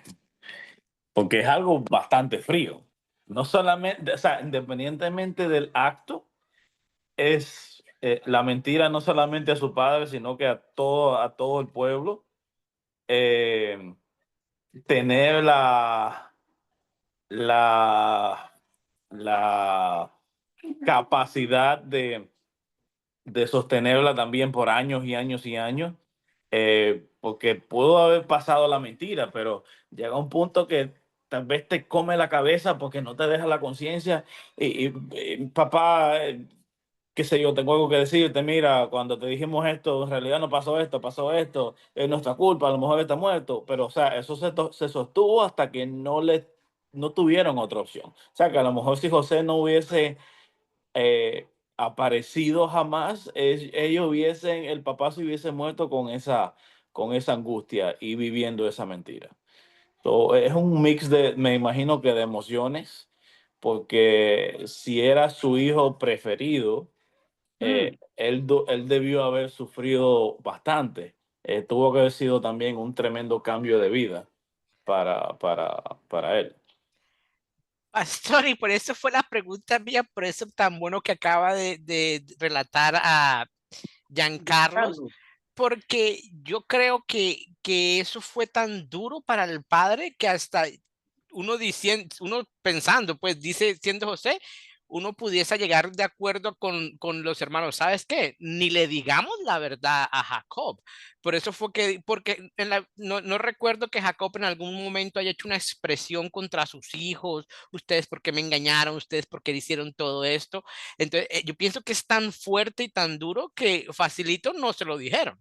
porque es algo bastante frío. No solamente, o sea, independientemente del acto, es la mentira no solamente a su padre, sino que a todo el pueblo. Eh, tener la, la capacidad de sostenerla también por años y años y años, porque pudo haber pasado la mentira, pero llega un punto que tal vez te come la cabeza porque no te deja la conciencia papá, qué sé yo, tengo algo que decirte, mira, cuando te dijimos esto, en realidad no pasó esto, es nuestra culpa, a lo mejor está muerto, pero o sea, eso se sostuvo hasta que no tuvieron otra opción. O sea, que a lo mejor si José no hubiese aparecido jamás, el papá se hubiese muerto con esa angustia y viviendo esa mentira. So, es un mix me imagino que de emociones, porque si era su hijo preferido, él debió haber sufrido bastante. Tuvo que haber sido también un tremendo cambio de vida para él. Pastor, y por eso fue la pregunta mía, por eso tan bueno que acaba de relatar a Giancarlos, Carlos. porque yo creo que eso fue tan duro para el padre que hasta uno pensando, pues dice, siendo José, uno pudiese llegar de acuerdo con los hermanos. ¿Sabes qué? Ni le digamos la verdad a Jacob. Por eso fue porque no recuerdo que Jacob en algún momento haya hecho una expresión contra sus hijos, ustedes porque me engañaron, ustedes porque hicieron todo esto. Entonces, yo pienso que es tan fuerte y tan duro que facilito no se lo dijeron.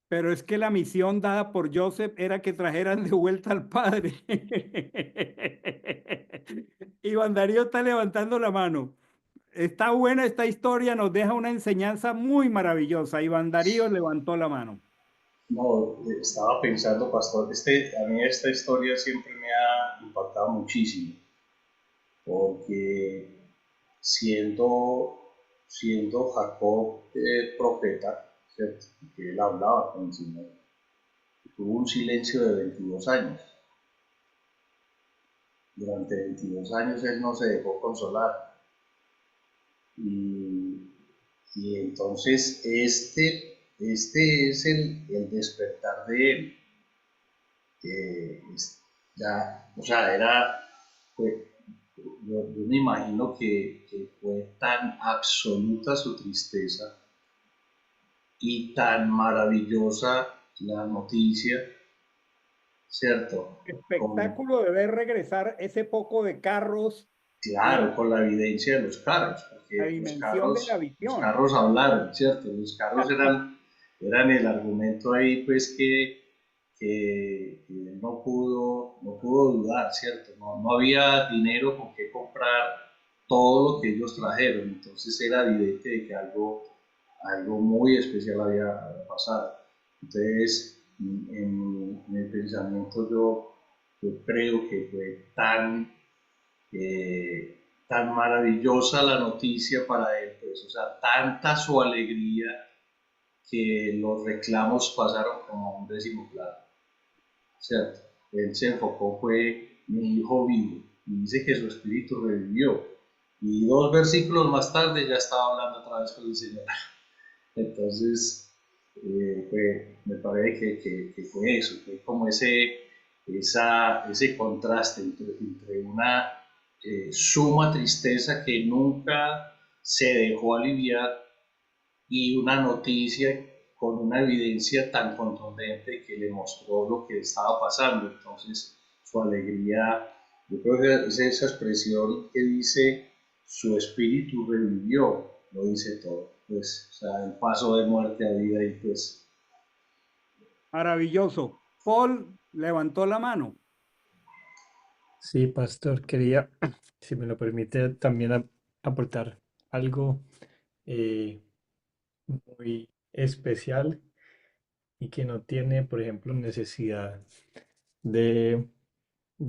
Pero es que la misión dada por Joseph era que trajeran de vuelta al padre. Iván Darío está levantando la mano. Está buena esta historia, nos deja una enseñanza muy maravillosa. Iván Darío levantó la mano. No, estaba pensando, pastor, a mí esta historia siempre me ha impactado muchísimo, porque siendo Jacob profeta, ¿cierto? Que él hablaba con el Señor, tuvo un silencio de 22 años. Durante 22 años él no se dejó consolar. Y entonces este es el despertar de él. Ya, o sea, yo me imagino que fue tan absoluta su tristeza y tan maravillosa la noticia, ¿cierto? Espectáculo de ver regresar ese poco de carros. Claro, con la evidencia de los carros, La porque dimensión de la los visión. carros hablaron, ¿cierto? Los carros eran el argumento ahí, pues, que él no pudo dudar, ¿cierto? No había dinero con qué comprar todo lo que ellos trajeron, entonces era evidente de que algo muy especial había pasado. Entonces, en mi pensamiento yo creo que fue tan maravillosa la noticia para él, pues, o sea, tanta su alegría que los reclamos pasaron como a un décimo plano, ¿cierto? Él se enfocó, fue mi hijo vivo, y dice que su espíritu revivió, y 2 versículos más tarde ya estaba hablando otra vez con el Señor. Entonces, me parece que fue eso, fue como ese contraste entre una suma tristeza que nunca se dejó aliviar y una noticia con una evidencia tan contundente que le mostró lo que estaba pasando. Entonces, su alegría, yo creo que es esa expresión que dice, su espíritu revivió, lo dice todo. Pues, o sea, el paso de muerte a vida y pues... Maravilloso. Paul levantó la mano. Sí, pastor, quería, si me lo permite, también aportar algo muy especial y que no tiene, por ejemplo, necesidad de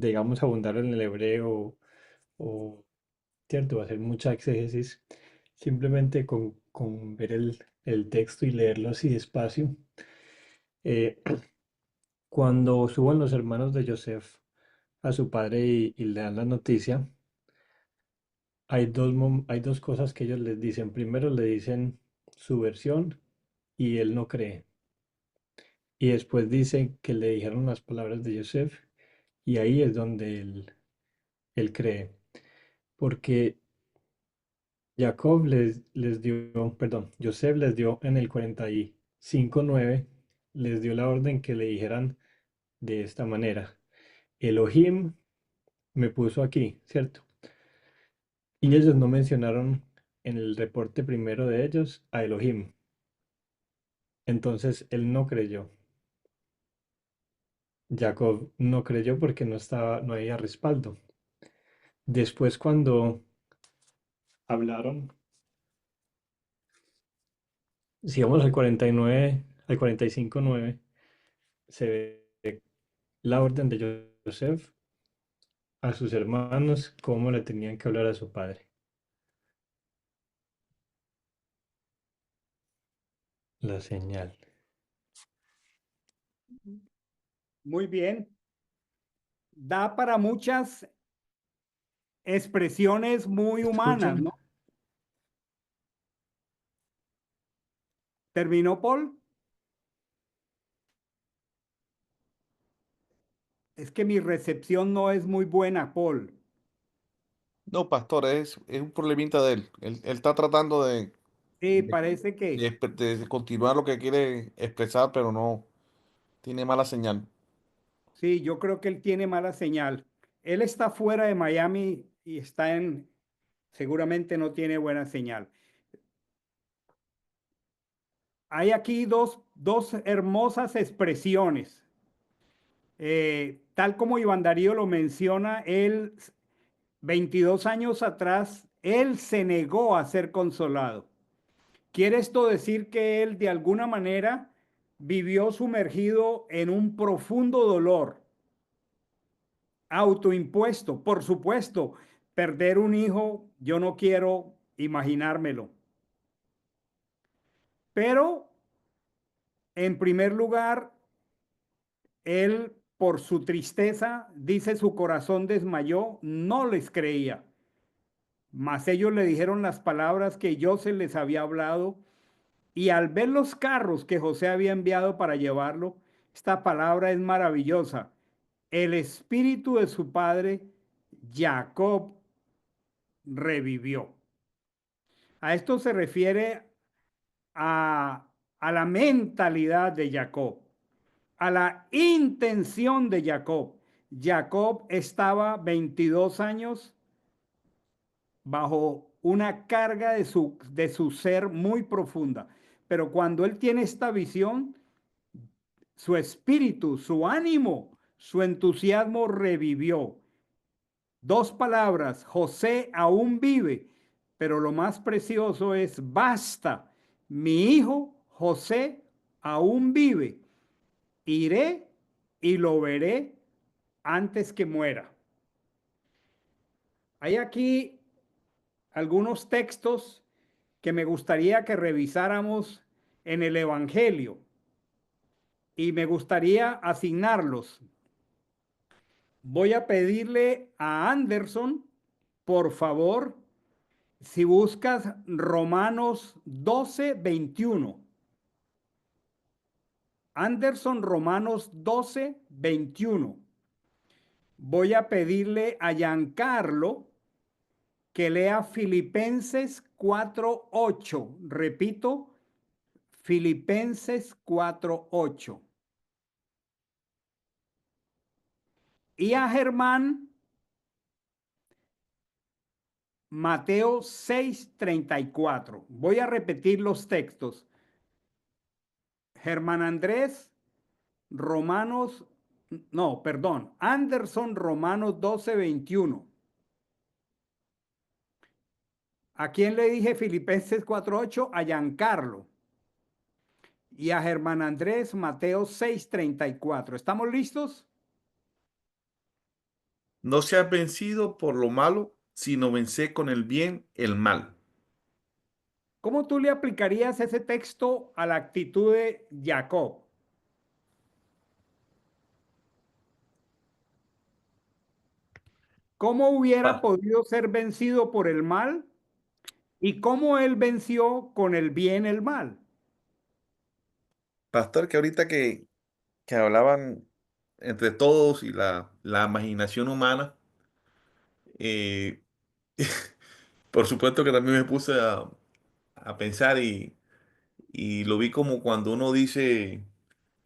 digamos, abundar en el hebreo o, ¿cierto? Hacer mucha exégesis, simplemente con ver el texto y leerlo así despacio. Eh, Cuando suban los hermanos de Joseph a su padre y le dan la noticia, hay dos cosas que ellos les dicen. Primero le dicen su versión y él no cree. Y después dicen que le dijeron las palabras de Joseph y ahí es donde él cree. Porque Joseph les dio en el 45:9, les dio la orden que le dijeran de esta manera: Elohim me puso aquí, ¿cierto? Y ellos no mencionaron en el reporte primero de ellos a Elohim. Entonces él no creyó. Jacob no creyó porque no había respaldo. Después cuando hablaron, si vamos al 49, al 45:9, se ve la orden de Joseph a sus hermanos, cómo le tenían que hablar a su padre. La señal. Muy bien. Da para muchas expresiones muy humanas, ¿Escuchan? ¿no? ¿Terminó, Paul? Es que mi recepción no es muy buena, Paul. No, pastor, es un problemita de él. Él está tratando Sí, parece de que de continuar lo que quiere expresar, pero no, tiene mala señal. sí, yo creo que él tiene mala señal. Él está fuera de Miami y está seguramente no tiene buena señal. Hay aquí dos hermosas expresiones. Tal como Iván Darío lo menciona, él 22 años atrás, él se negó a ser consolado. ¿Quiere esto decir que él de alguna manera vivió sumergido en un profundo dolor, autoimpuesto? Por supuesto, perder un hijo, yo no quiero imaginármelo. Pero, en primer lugar, él, por su tristeza, dice su corazón desmayó, no les creía. Mas ellos le dijeron las palabras que José les había hablado. Y al ver los carros que José había enviado para llevarlo, esta palabra es maravillosa. El espíritu de su padre, Jacob, revivió. A esto se refiere a la mentalidad de Jacob, a la intención de Jacob. Jacob estaba 22 años bajo una carga de su ser muy profunda. Pero cuando él tiene esta visión, su espíritu, su ánimo, su entusiasmo revivió. Dos palabras: José aún vive, pero lo más precioso es basta. Mi hijo José aún vive. Iré y lo veré antes que muera. Hay aquí algunos textos que me gustaría que revisáramos en el Evangelio y me gustaría asignarlos. Voy a pedirle a Anderson, por favor, si buscas Romanos 12:21. Anderson, Romanos 12:21. Voy a pedirle a Giancarlo que lea Filipenses 4:8. Repito, Filipenses 4:8. Y a Germán, Mateo 6:34. Voy a repetir los textos. Germán Andrés, Romanos, no, perdón, Anderson, Romanos 12:21. ¿A quién le dije Filipenses 4:8? A Giancarlo. Y a Germán Andrés, Mateo 6:34. ¿Estamos listos? No seas vencido por lo malo, sino vence con el bien el mal. ¿Cómo tú le aplicarías ese texto a la actitud de Jacob? ¿Cómo hubiera Pa- podido ser vencido por el mal? ¿Y cómo él venció con el bien el mal? Pastor, que ahorita que hablaban entre todos y la imaginación humana, eh, por supuesto que también me puse a pensar y lo vi como cuando uno dice,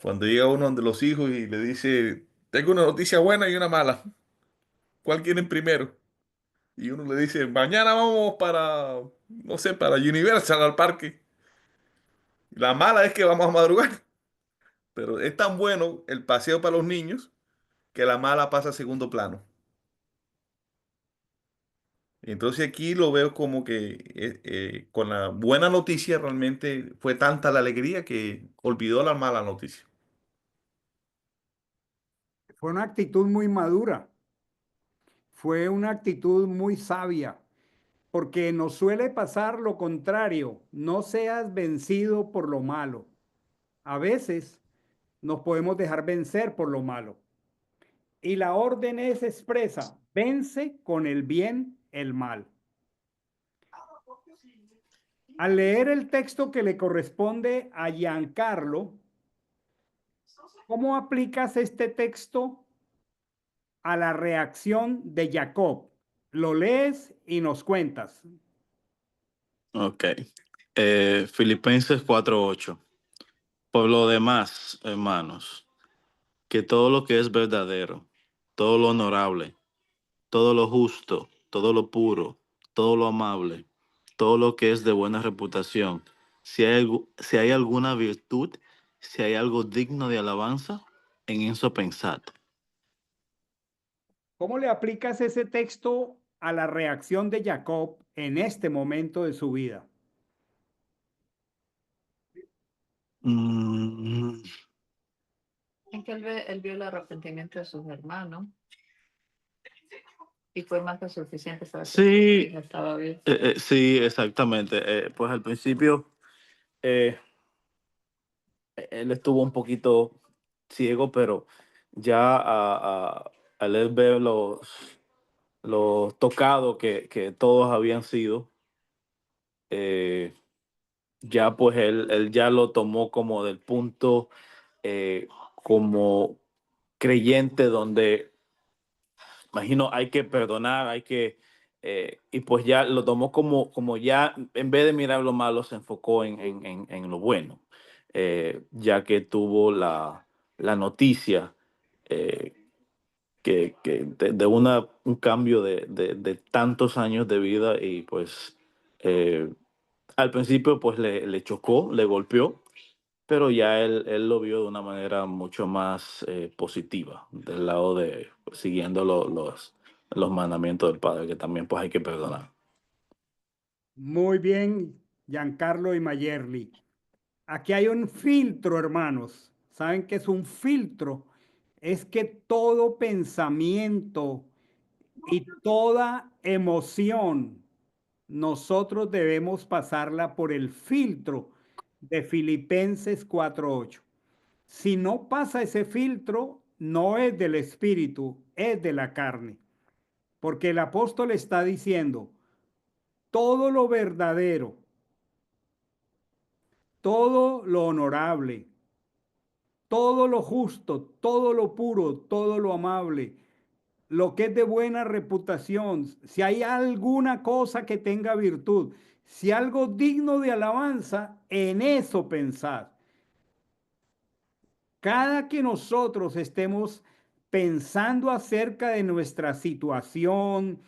cuando llega uno de los hijos y le dice, tengo una noticia buena y una mala, ¿cuál quieren primero? Y uno le dice, mañana vamos para, no sé, para Universal al parque. La mala es que vamos a madrugar, pero es tan bueno el paseo para los niños que la mala pasa a segundo plano. Entonces aquí lo veo como que con la buena noticia realmente fue tanta la alegría que olvidó la mala noticia. Fue una actitud muy madura, fue una actitud muy sabia, porque nos suele pasar lo contrario, no seas vencido por lo malo. A veces nos podemos dejar vencer por lo malo. Y la orden es expresa, vence con el bien el mal. Al leer el texto que le corresponde a Giancarlo, ¿cómo aplicas este texto a la reacción de Jacob? Lo lees y nos cuentas. Ok. Filipenses 4:8. Por lo demás, hermanos, que todo lo que es verdadero, todo lo honorable, todo lo justo, todo lo puro, todo lo amable, todo lo que es de buena reputación, si hay alguna virtud, si hay algo digno de alabanza, en eso pensad. ¿Cómo le aplicas ese texto a la reacción de Jacob en este momento de su vida? Mm, En que él vio el arrepentimiento de sus hermanos y fue más que suficiente para que su sí, hija estaba bien. sí, exactamente. Pues al principio eh, él estuvo un poquito ciego, pero ya al él ver los tocados que todos habían sido, eh, ya pues él ya lo tomó como del punto como creyente donde, imagino, hay que perdonar, y pues ya lo tomó como ya, en vez de mirar lo malo, se enfocó en lo bueno, ya que tuvo la noticia eh, que de un cambio de tantos años de vida y pues eh, al principio pues le chocó, le golpeó, pero ya él lo vio de una manera mucho más positiva, del lado de siguiendo los mandamientos del Padre, que también pues hay que perdonar. Muy bien, Giancarlo y Mayerly. Aquí hay un filtro, hermanos. ¿Saben qué es un filtro? Es que todo pensamiento y toda emoción nosotros debemos pasarla por el filtro de Filipenses 4:8. Si no pasa ese filtro, no es del espíritu, es de la carne. Porque el apóstol está diciendo, todo lo verdadero, todo lo honorable, todo lo justo, todo lo puro, todo lo amable, lo que es de buena reputación, si hay alguna cosa que tenga virtud, si algo digno de alabanza, en eso pensad. Cada que nosotros estemos pensando acerca de nuestra situación,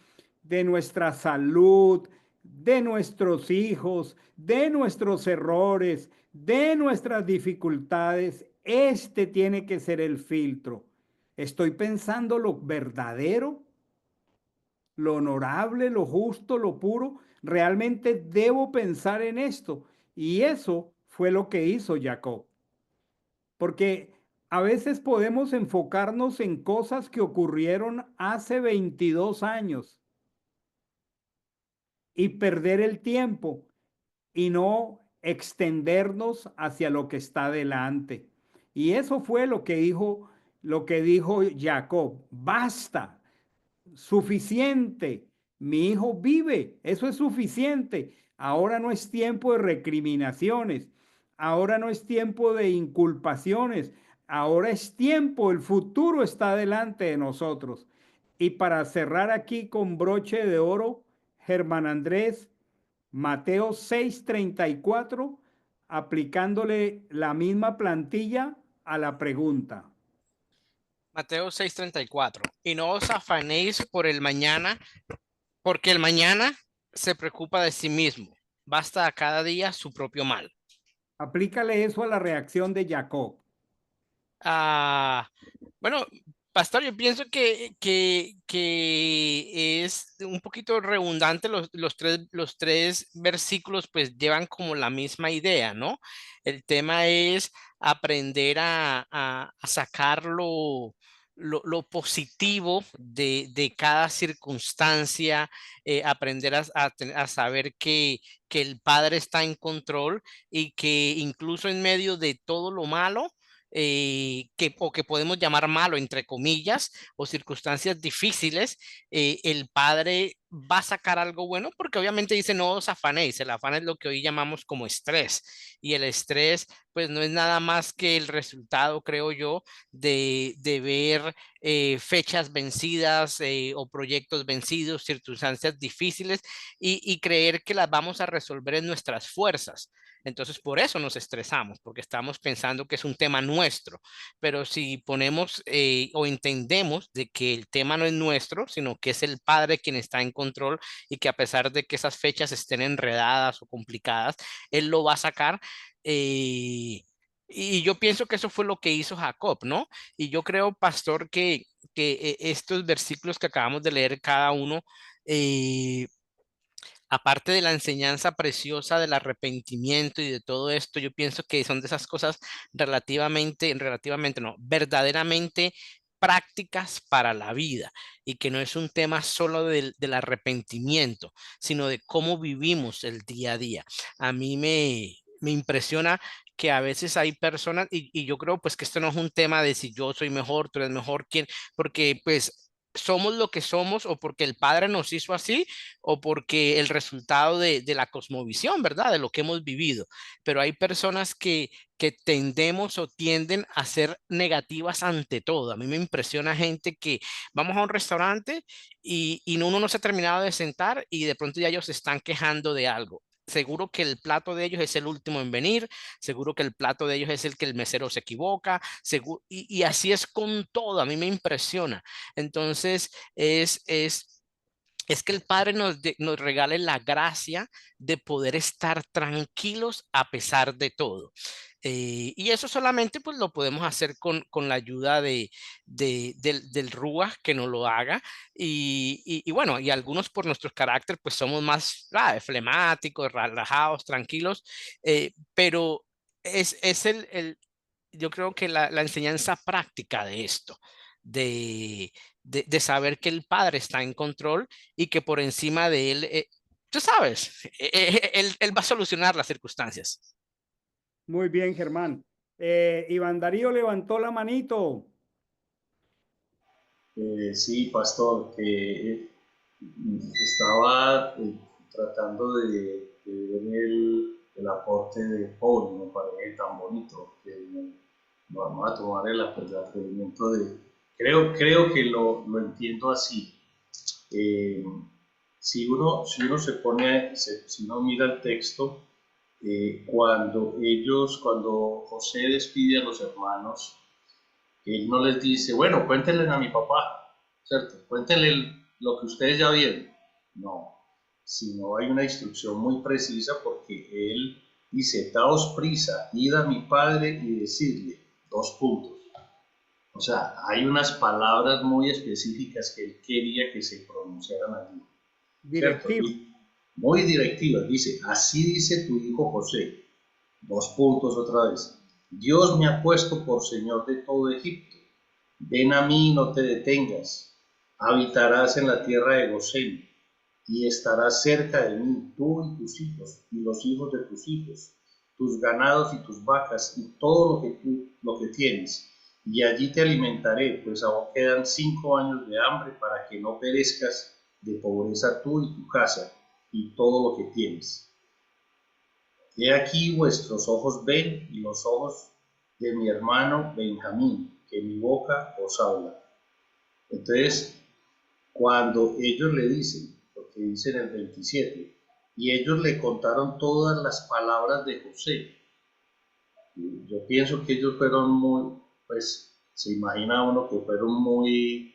de nuestra salud, de nuestros hijos, de nuestros errores, de nuestras dificultades, este tiene que ser el filtro. ¿Estoy pensando lo verdadero, lo honorable, lo justo, lo puro? Realmente debo pensar en esto. Y eso fue lo que hizo Jacob. Porque A veces podemos enfocarnos en cosas que ocurrieron hace 22 años y perder el tiempo y no extendernos hacia lo que está delante. Y eso fue lo que dijo Jacob. Basta, suficiente. Mi hijo vive, eso es suficiente. Ahora no es tiempo de recriminaciones, ahora no es tiempo de inculpaciones, ahora es tiempo, el futuro está delante de nosotros. Y para cerrar aquí con broche de oro, Germán Andrés, Mateo 6:34, aplicándole la misma plantilla a la pregunta. Mateo 6:34. Y no os afanéis por el mañana, porque el mañana se preocupa de sí mismo. Basta a cada día su propio mal. Aplícale eso a la reacción de Jacob. Bueno, pastor, yo pienso que es un poquito redundante los tres versículos, pues llevan como la misma idea, ¿no? El tema es aprender a sacar lo positivo de cada circunstancia, aprender a saber que el Padre está en control y que incluso en medio de todo lo malo, o que podemos llamar malo, entre comillas, o circunstancias difíciles, el Padre va a sacar algo bueno, porque obviamente dice no os afanéis. El afán es lo que hoy llamamos como estrés, y el estrés pues no es nada más que el resultado, creo yo, de ver fechas vencidas, o proyectos vencidos, circunstancias difíciles, y creer que las vamos a resolver en nuestras fuerzas. Entonces, por eso nos estresamos, porque estamos pensando que es un tema nuestro. Pero si ponemos o entendemos de que el tema no es nuestro, sino que es el Padre quien está en control, y que a pesar de que esas fechas estén enredadas o complicadas, Él lo va a sacar. Y yo pienso que eso fue lo que hizo Jacob, ¿no? Y yo creo, pastor, que estos versículos que acabamos de leer cada uno, aparte de la enseñanza preciosa del arrepentimiento y de todo esto, yo pienso que son de esas cosas relativamente no, verdaderamente prácticas para la vida, y que no es un tema solo del arrepentimiento, sino de cómo vivimos el día a día. A mí me impresiona que a veces hay personas, y yo creo pues que esto no es un tema de si yo soy mejor, tú eres mejor, quién, porque pues somos lo que somos, o porque el Padre nos hizo así, o porque el resultado de la cosmovisión, ¿verdad? De lo que hemos vivido. Pero hay personas que tendemos o tienden a ser negativas ante todo. A mí me impresiona gente que vamos a un restaurante y uno no se ha terminado de sentar, y de pronto ya ellos se están quejando de algo. Seguro que el plato de ellos es el último en venir, seguro que el plato de ellos es el que el mesero se equivoca, seguro, y así es con todo. A mí me impresiona. Entonces, es que el Padre nos regale la gracia de poder estar tranquilos a pesar de todo. Y eso solamente pues lo podemos hacer con la ayuda del Ruach, que nos lo haga. Y bueno, y algunos por nuestro carácter pues somos más flemáticos, relajados, tranquilos, pero es yo creo que la enseñanza práctica de esto, de saber que el Padre está en control, y que por encima de él, tú sabes, él va a solucionar las circunstancias. Muy bien, Germán. Iván Darío levantó la manito. Sí, pastor, estaba tratando de ver el aporte de Paul, me parece tan bonito que vamos a tomar el atrevimiento de... Creo que lo entiendo así. Si uno se pone, si uno mira el texto, cuando José despide a los hermanos, él no les dice, bueno, cuéntenle a mi papá, ¿cierto? Cuéntenle lo que ustedes ya vieron. No, sino hay una instrucción muy precisa, porque él dice, daos prisa, id a mi padre y decidle, 2 puntos. O sea, hay unas palabras muy específicas que él quería que se pronunciaran allí. Directivo. Muy directivas. Dice, así dice tu hijo José. 2 puntos otra vez. Dios me ha puesto por señor de todo Egipto. Ven a mí y no te detengas. Habitarás en la tierra de Gosén y estarás cerca de mí, tú y tus hijos, y los hijos de tus hijos, tus ganados y tus vacas, y todo lo que tienes. Y allí te alimentaré, pues aún quedan 5 años de hambre para que no perezcas de pobreza tú y tu casa, y todo lo que tienes. He aquí vuestros ojos ven y los ojos de mi hermano Benjamín, que mi boca os habla. Entonces, cuando ellos le dicen, lo que dice en el 27, y ellos le contaron todas las palabras de José, yo pienso que ellos fueron muy, pues se imagina uno que fueron muy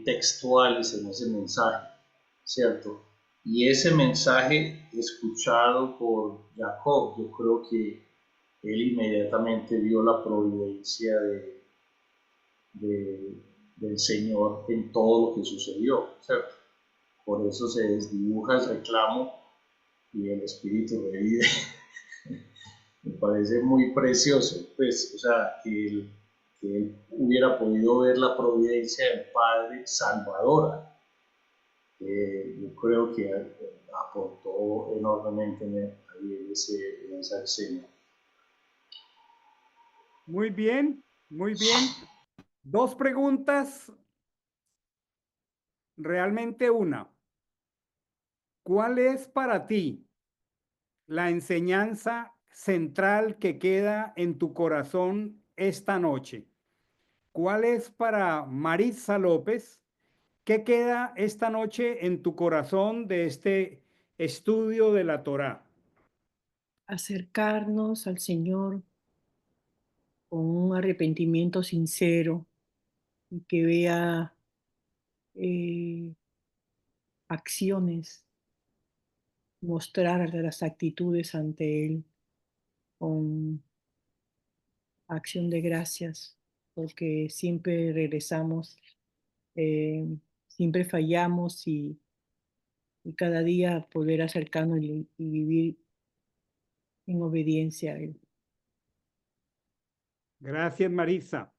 textuales en ese mensaje, ¿cierto? Y ese mensaje escuchado por Jacob, yo creo que él inmediatamente vio la providencia del Señor en todo lo que sucedió, ¿cierto? Por eso se desdibuja el reclamo y el espíritu revive. Me parece muy precioso, pues, o sea, que él hubiera podido ver la providencia del Padre salvadora. Yo creo que aportó enormemente en esa escena. Muy bien, muy bien. 2 preguntas, realmente una. ¿Cuál es para ti la enseñanza central que queda en tu corazón esta noche? ¿Cuál es para Maritza López? ¿Qué queda esta noche en tu corazón de este estudio de la Torá? Acercarnos al Señor con un arrepentimiento sincero y que vea acciones, mostrar las actitudes ante Él con acción de gracias, porque siempre regresamos, siempre fallamos y cada día poder acercarnos y vivir en obediencia a Él. Gracias, Marisa.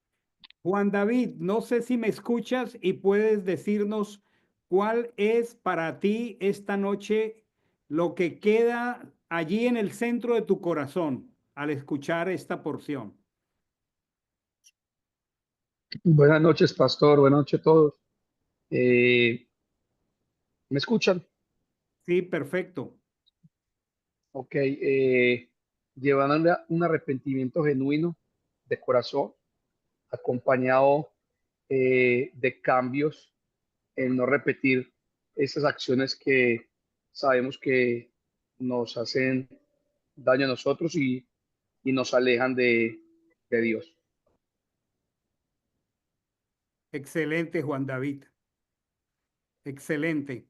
Juan David, no sé si me escuchas y puedes decirnos cuál es para ti esta noche lo que queda allí en el centro de tu corazón al escuchar esta porción. Buenas noches, pastor. Buenas noches a todos. ¿Me escuchan? Sí, perfecto. Ok. Llevando un arrepentimiento genuino de corazón, acompañado de cambios en no repetir esas acciones que sabemos que nos hacen daño a nosotros y nos alejan de Dios. Excelente, Juan David. Excelente.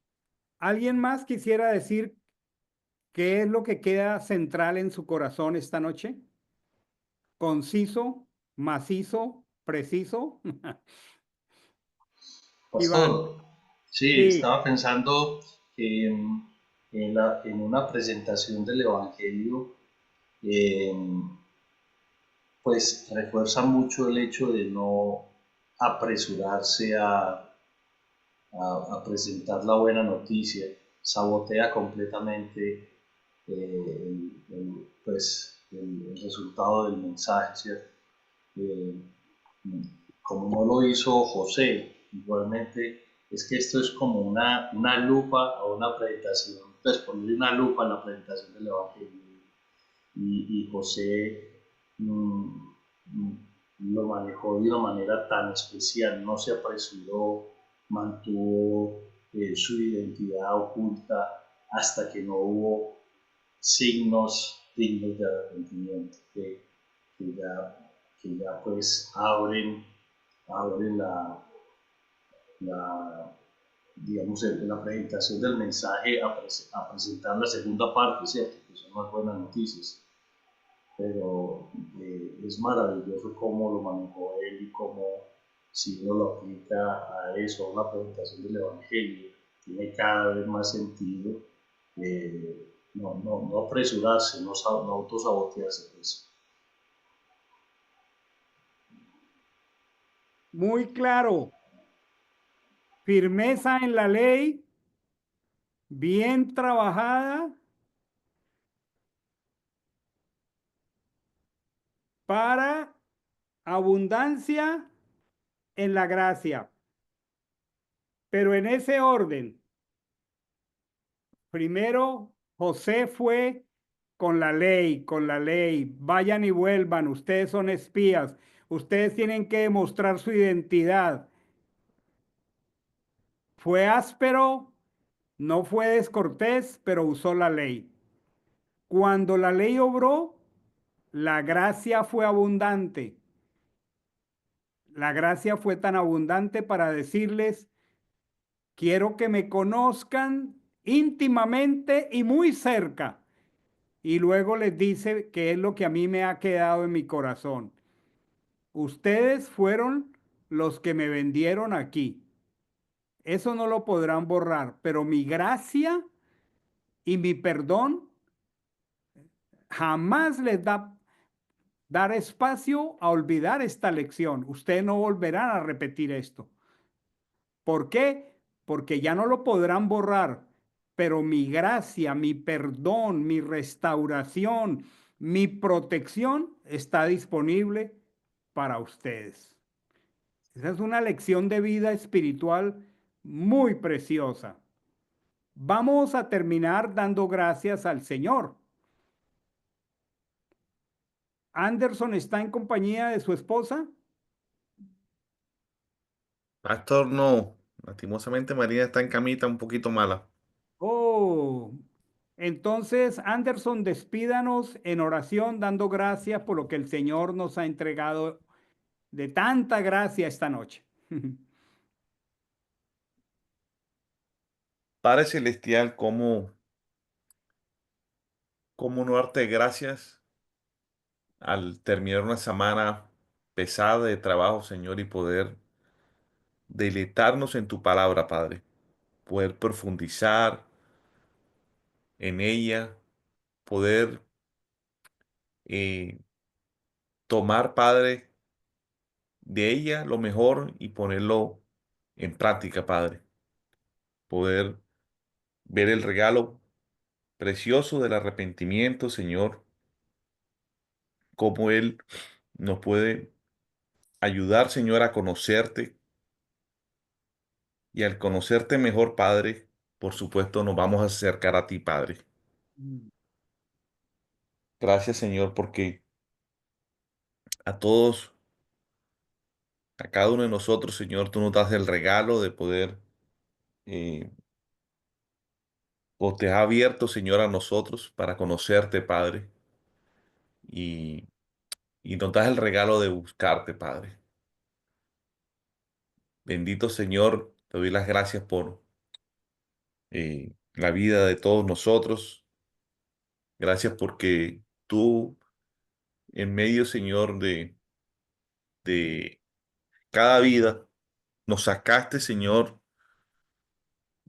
¿Alguien más quisiera decir qué es lo que queda central en su corazón esta noche? Conciso, macizo, preciso. Iván. Pastor, sí, Sí, estaba pensando que en una presentación del Evangelio, pues refuerza mucho el hecho de no apresurarse a presentar la buena noticia, sabotea completamente el resultado del mensaje, ¿cierto? Como no lo hizo José, igualmente es que esto es como una lupa a una presentación, entonces ponerle una lupa a la presentación del Evangelio. Y José lo manejó de una manera tan especial, no se apresuró, mantuvo su identidad oculta hasta que no hubo signos dignos de arrepentimiento que ya pues abren digamos, la presentación del mensaje a presentar la segunda parte, ¿cierto? Que son las buenas noticias. Pero es maravilloso cómo lo manejó él y cómo, si uno lo aplica a eso, a una presentación del Evangelio, tiene cada vez más sentido. No apresurarse, no autosabotearse. Pues. muy claro. Firmeza en la ley, bien trabajada para abundancia en la gracia. Pero en ese orden, primero José fue con la ley, vayan y vuelvan, ustedes son espías, ustedes tienen que demostrar su identidad. Fue áspero, no fue descortés, pero usó la ley. Cuando la ley obró, la gracia fue abundante. La gracia fue tan abundante para decirles, quiero que me conozcan íntimamente y muy cerca. Y luego les dice que es lo que a mí me ha quedado en mi corazón. Ustedes fueron los que me vendieron aquí. Eso no lo podrán borrar, pero mi gracia y mi perdón jamás les da dar espacio a olvidar esta lección. Ustedes no volverán a repetir esto. ¿Por qué? Porque ya no lo podrán borrar, pero mi gracia, mi perdón, mi restauración, mi protección está disponible para ustedes. Esa es una lección de vida espiritual muy preciosa. Vamos a terminar dando gracias al Señor. Anderson está en compañía de su esposa. Pastor, no. Lastimosamente Marina está en camita un poquito mala. Oh, entonces, Anderson, despídanos en oración, dando gracias por lo que el Señor nos ha entregado de tanta gracia esta noche. Padre Celestial, ¿cómo no darte gracias al terminar una semana pesada de trabajo, Señor, y poder deleitarnos en tu palabra, Padre? Poder profundizar en ella, poder eh, tomar, Padre, de ella lo mejor y ponerlo en práctica, Padre. Poder ver el regalo precioso del arrepentimiento, Señor, cómo Él nos puede ayudar, Señor, a conocerte. Y al conocerte mejor, Padre, por supuesto, nos vamos a acercar a ti, Padre. Gracias, Señor, porque a todos, a cada uno de nosotros, Señor, tú nos das el regalo de poder, eh, o te has abierto, Señor, a nosotros para conocerte, Padre, y, y nos das el regalo de buscarte, Padre. Bendito Señor, te doy las gracias por la vida de todos nosotros. Gracias porque tú, en medio, Señor, de cada vida, nos sacaste, Señor,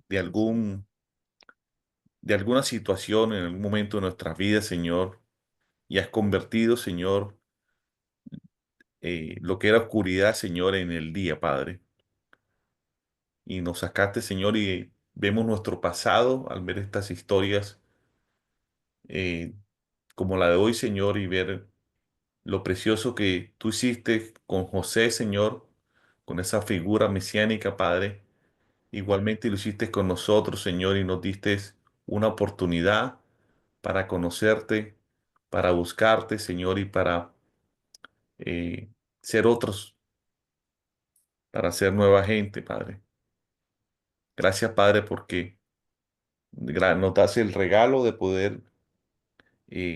de de alguna situación en algún momento de nuestras vidas, Señor, y has convertido, Señor, lo que era oscuridad, Señor, en el día, Padre. Y nos sacaste, Señor, y vemos nuestro pasado al ver estas historias eh, como la de hoy, Señor, y ver lo precioso que tú hiciste con José, Señor, con esa figura mesiánica, Padre. Igualmente lo hiciste con nosotros, Señor, y nos diste una oportunidad para conocerte, para buscarte, Señor, y para ser otros, para ser nueva gente, Padre. Gracias, Padre, porque nos das el regalo de poder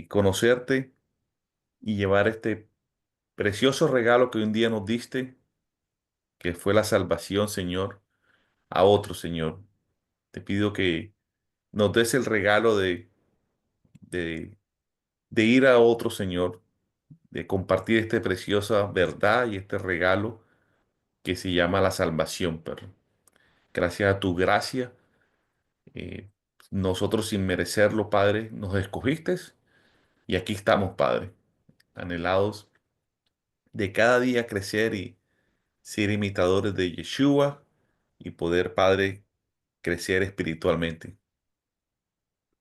conocerte y llevar este precioso regalo que un día nos diste, que fue la salvación, Señor, a otro, Señor. Te pido que nos des el regalo de, de ir a otro, Señor, de compartir esta preciosa verdad y este regalo que se llama la salvación, Padre. Gracias a tu gracia, eh, nosotros sin merecerlo, Padre, nos escogiste y aquí estamos, Padre, anhelados de cada día crecer ser imitadores de Yeshua y poder, Padre, crecer espiritualmente.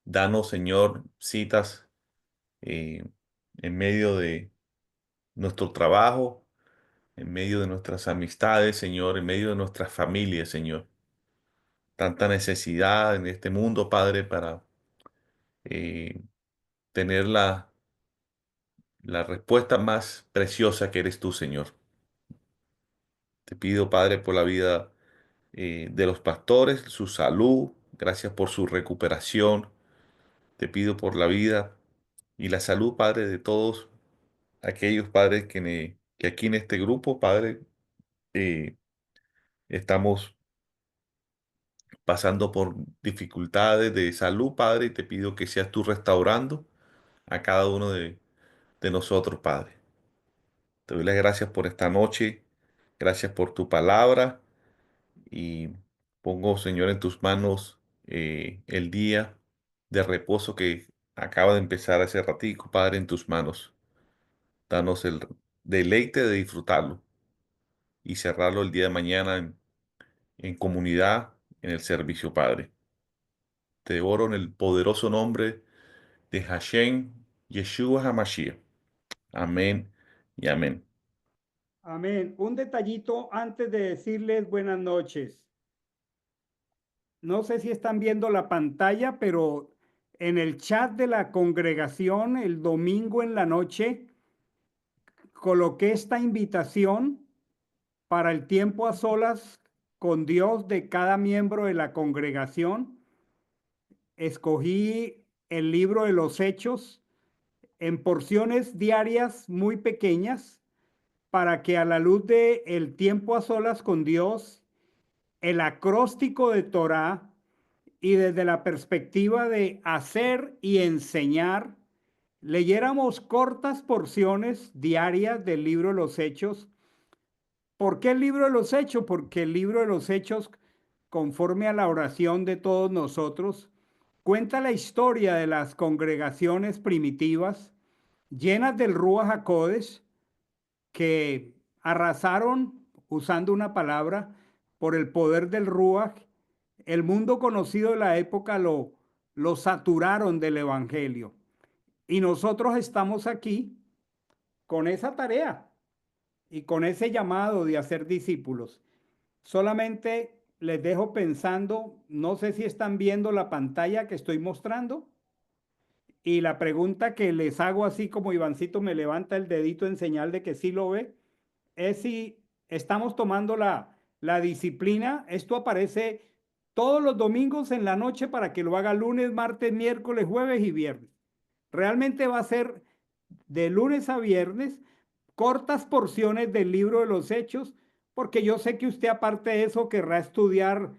Danos, Señor, citas en medio de nuestro trabajo, en medio de nuestras amistades, Señor, en medio de nuestras familias, Señor. Tanta necesidad en este mundo, Padre, para tener la respuesta más preciosa que eres tú, Señor. Te pido, Padre, por la vida de los pastores, su salud. Gracias por su recuperación. Te pido por la vida y la salud, Padre, de todos aquellos padres que aquí en este grupo, Padre, eh, estamos pasando por dificultades de salud, Padre, y te pido que seas tú restaurando a cada uno de nosotros, Padre. Te doy las gracias por esta noche, gracias por tu palabra y pongo, Señor, en tus manos el día de reposo que acaba de empezar hace ratico, Padre, en tus manos. Danos el deleite de disfrutarlo y cerrarlo el día de mañana en comunidad, en el servicio, Padre. Te oro en el poderoso nombre de Hashem, Yeshua HaMashiach. Amén y amén. Amén. Un detallito antes de decirles buenas noches. No sé si están viendo la pantalla, pero en el chat de la congregación el domingo en la noche coloqué esta invitación para el tiempo a solas con Dios de cada miembro de la congregación. Escogí el libro de los Hechos en porciones diarias muy pequeñas para que a la luz de el tiempo a solas con Dios, el acróstico de Torá y desde la perspectiva de hacer y enseñar, leyéramos cortas porciones diarias del libro de los Hechos. ¿Por qué el libro de los Hechos? Porque el libro de los Hechos, conforme a la oración de todos nosotros, cuenta la historia de las congregaciones primitivas llenas del Ruach HaKodesh que arrasaron, usando una palabra, por el poder del Ruach. El mundo conocido de la época lo saturaron del Evangelio. Y nosotros estamos aquí con esa tarea y con ese llamado de hacer discípulos. Solamente les dejo pensando, no sé si están viendo la pantalla que estoy mostrando. Y la pregunta que les hago, así como Ivancito me levanta el dedito en señal de que sí lo ve, es si estamos tomando la disciplina. Esto aparece todos los domingos en la noche para que lo haga lunes, martes, miércoles, jueves y viernes. Realmente va a ser de lunes a viernes, cortas porciones del libro de los Hechos, porque yo sé que usted, aparte de eso, querrá estudiar,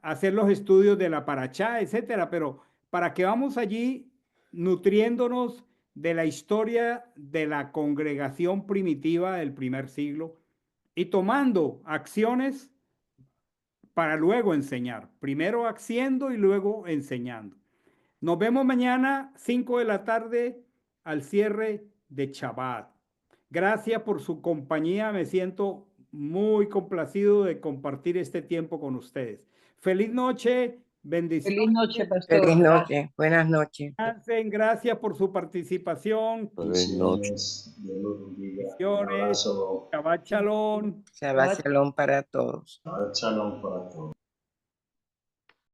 hacer los estudios de la Parachá, etcétera, pero para que vamos allí nutriéndonos de la historia de la congregación primitiva del primer siglo y tomando acciones para luego enseñar. Primero haciendo y luego enseñando. Nos vemos mañana, 5 de la tarde, al cierre de Shabbat. Gracias por su compañía. Me siento muy complacido de compartir este tiempo con ustedes. Feliz noche, bendiciones. Feliz noche, pastor. Feliz noche, buenas noches. Gracias por su participación. Buenas noches. Dios los bendiga. Un Bendiciones. abrazo. Shabbat Shalom. Shabbat Shalom para todos. Shabbat Shalom para todos.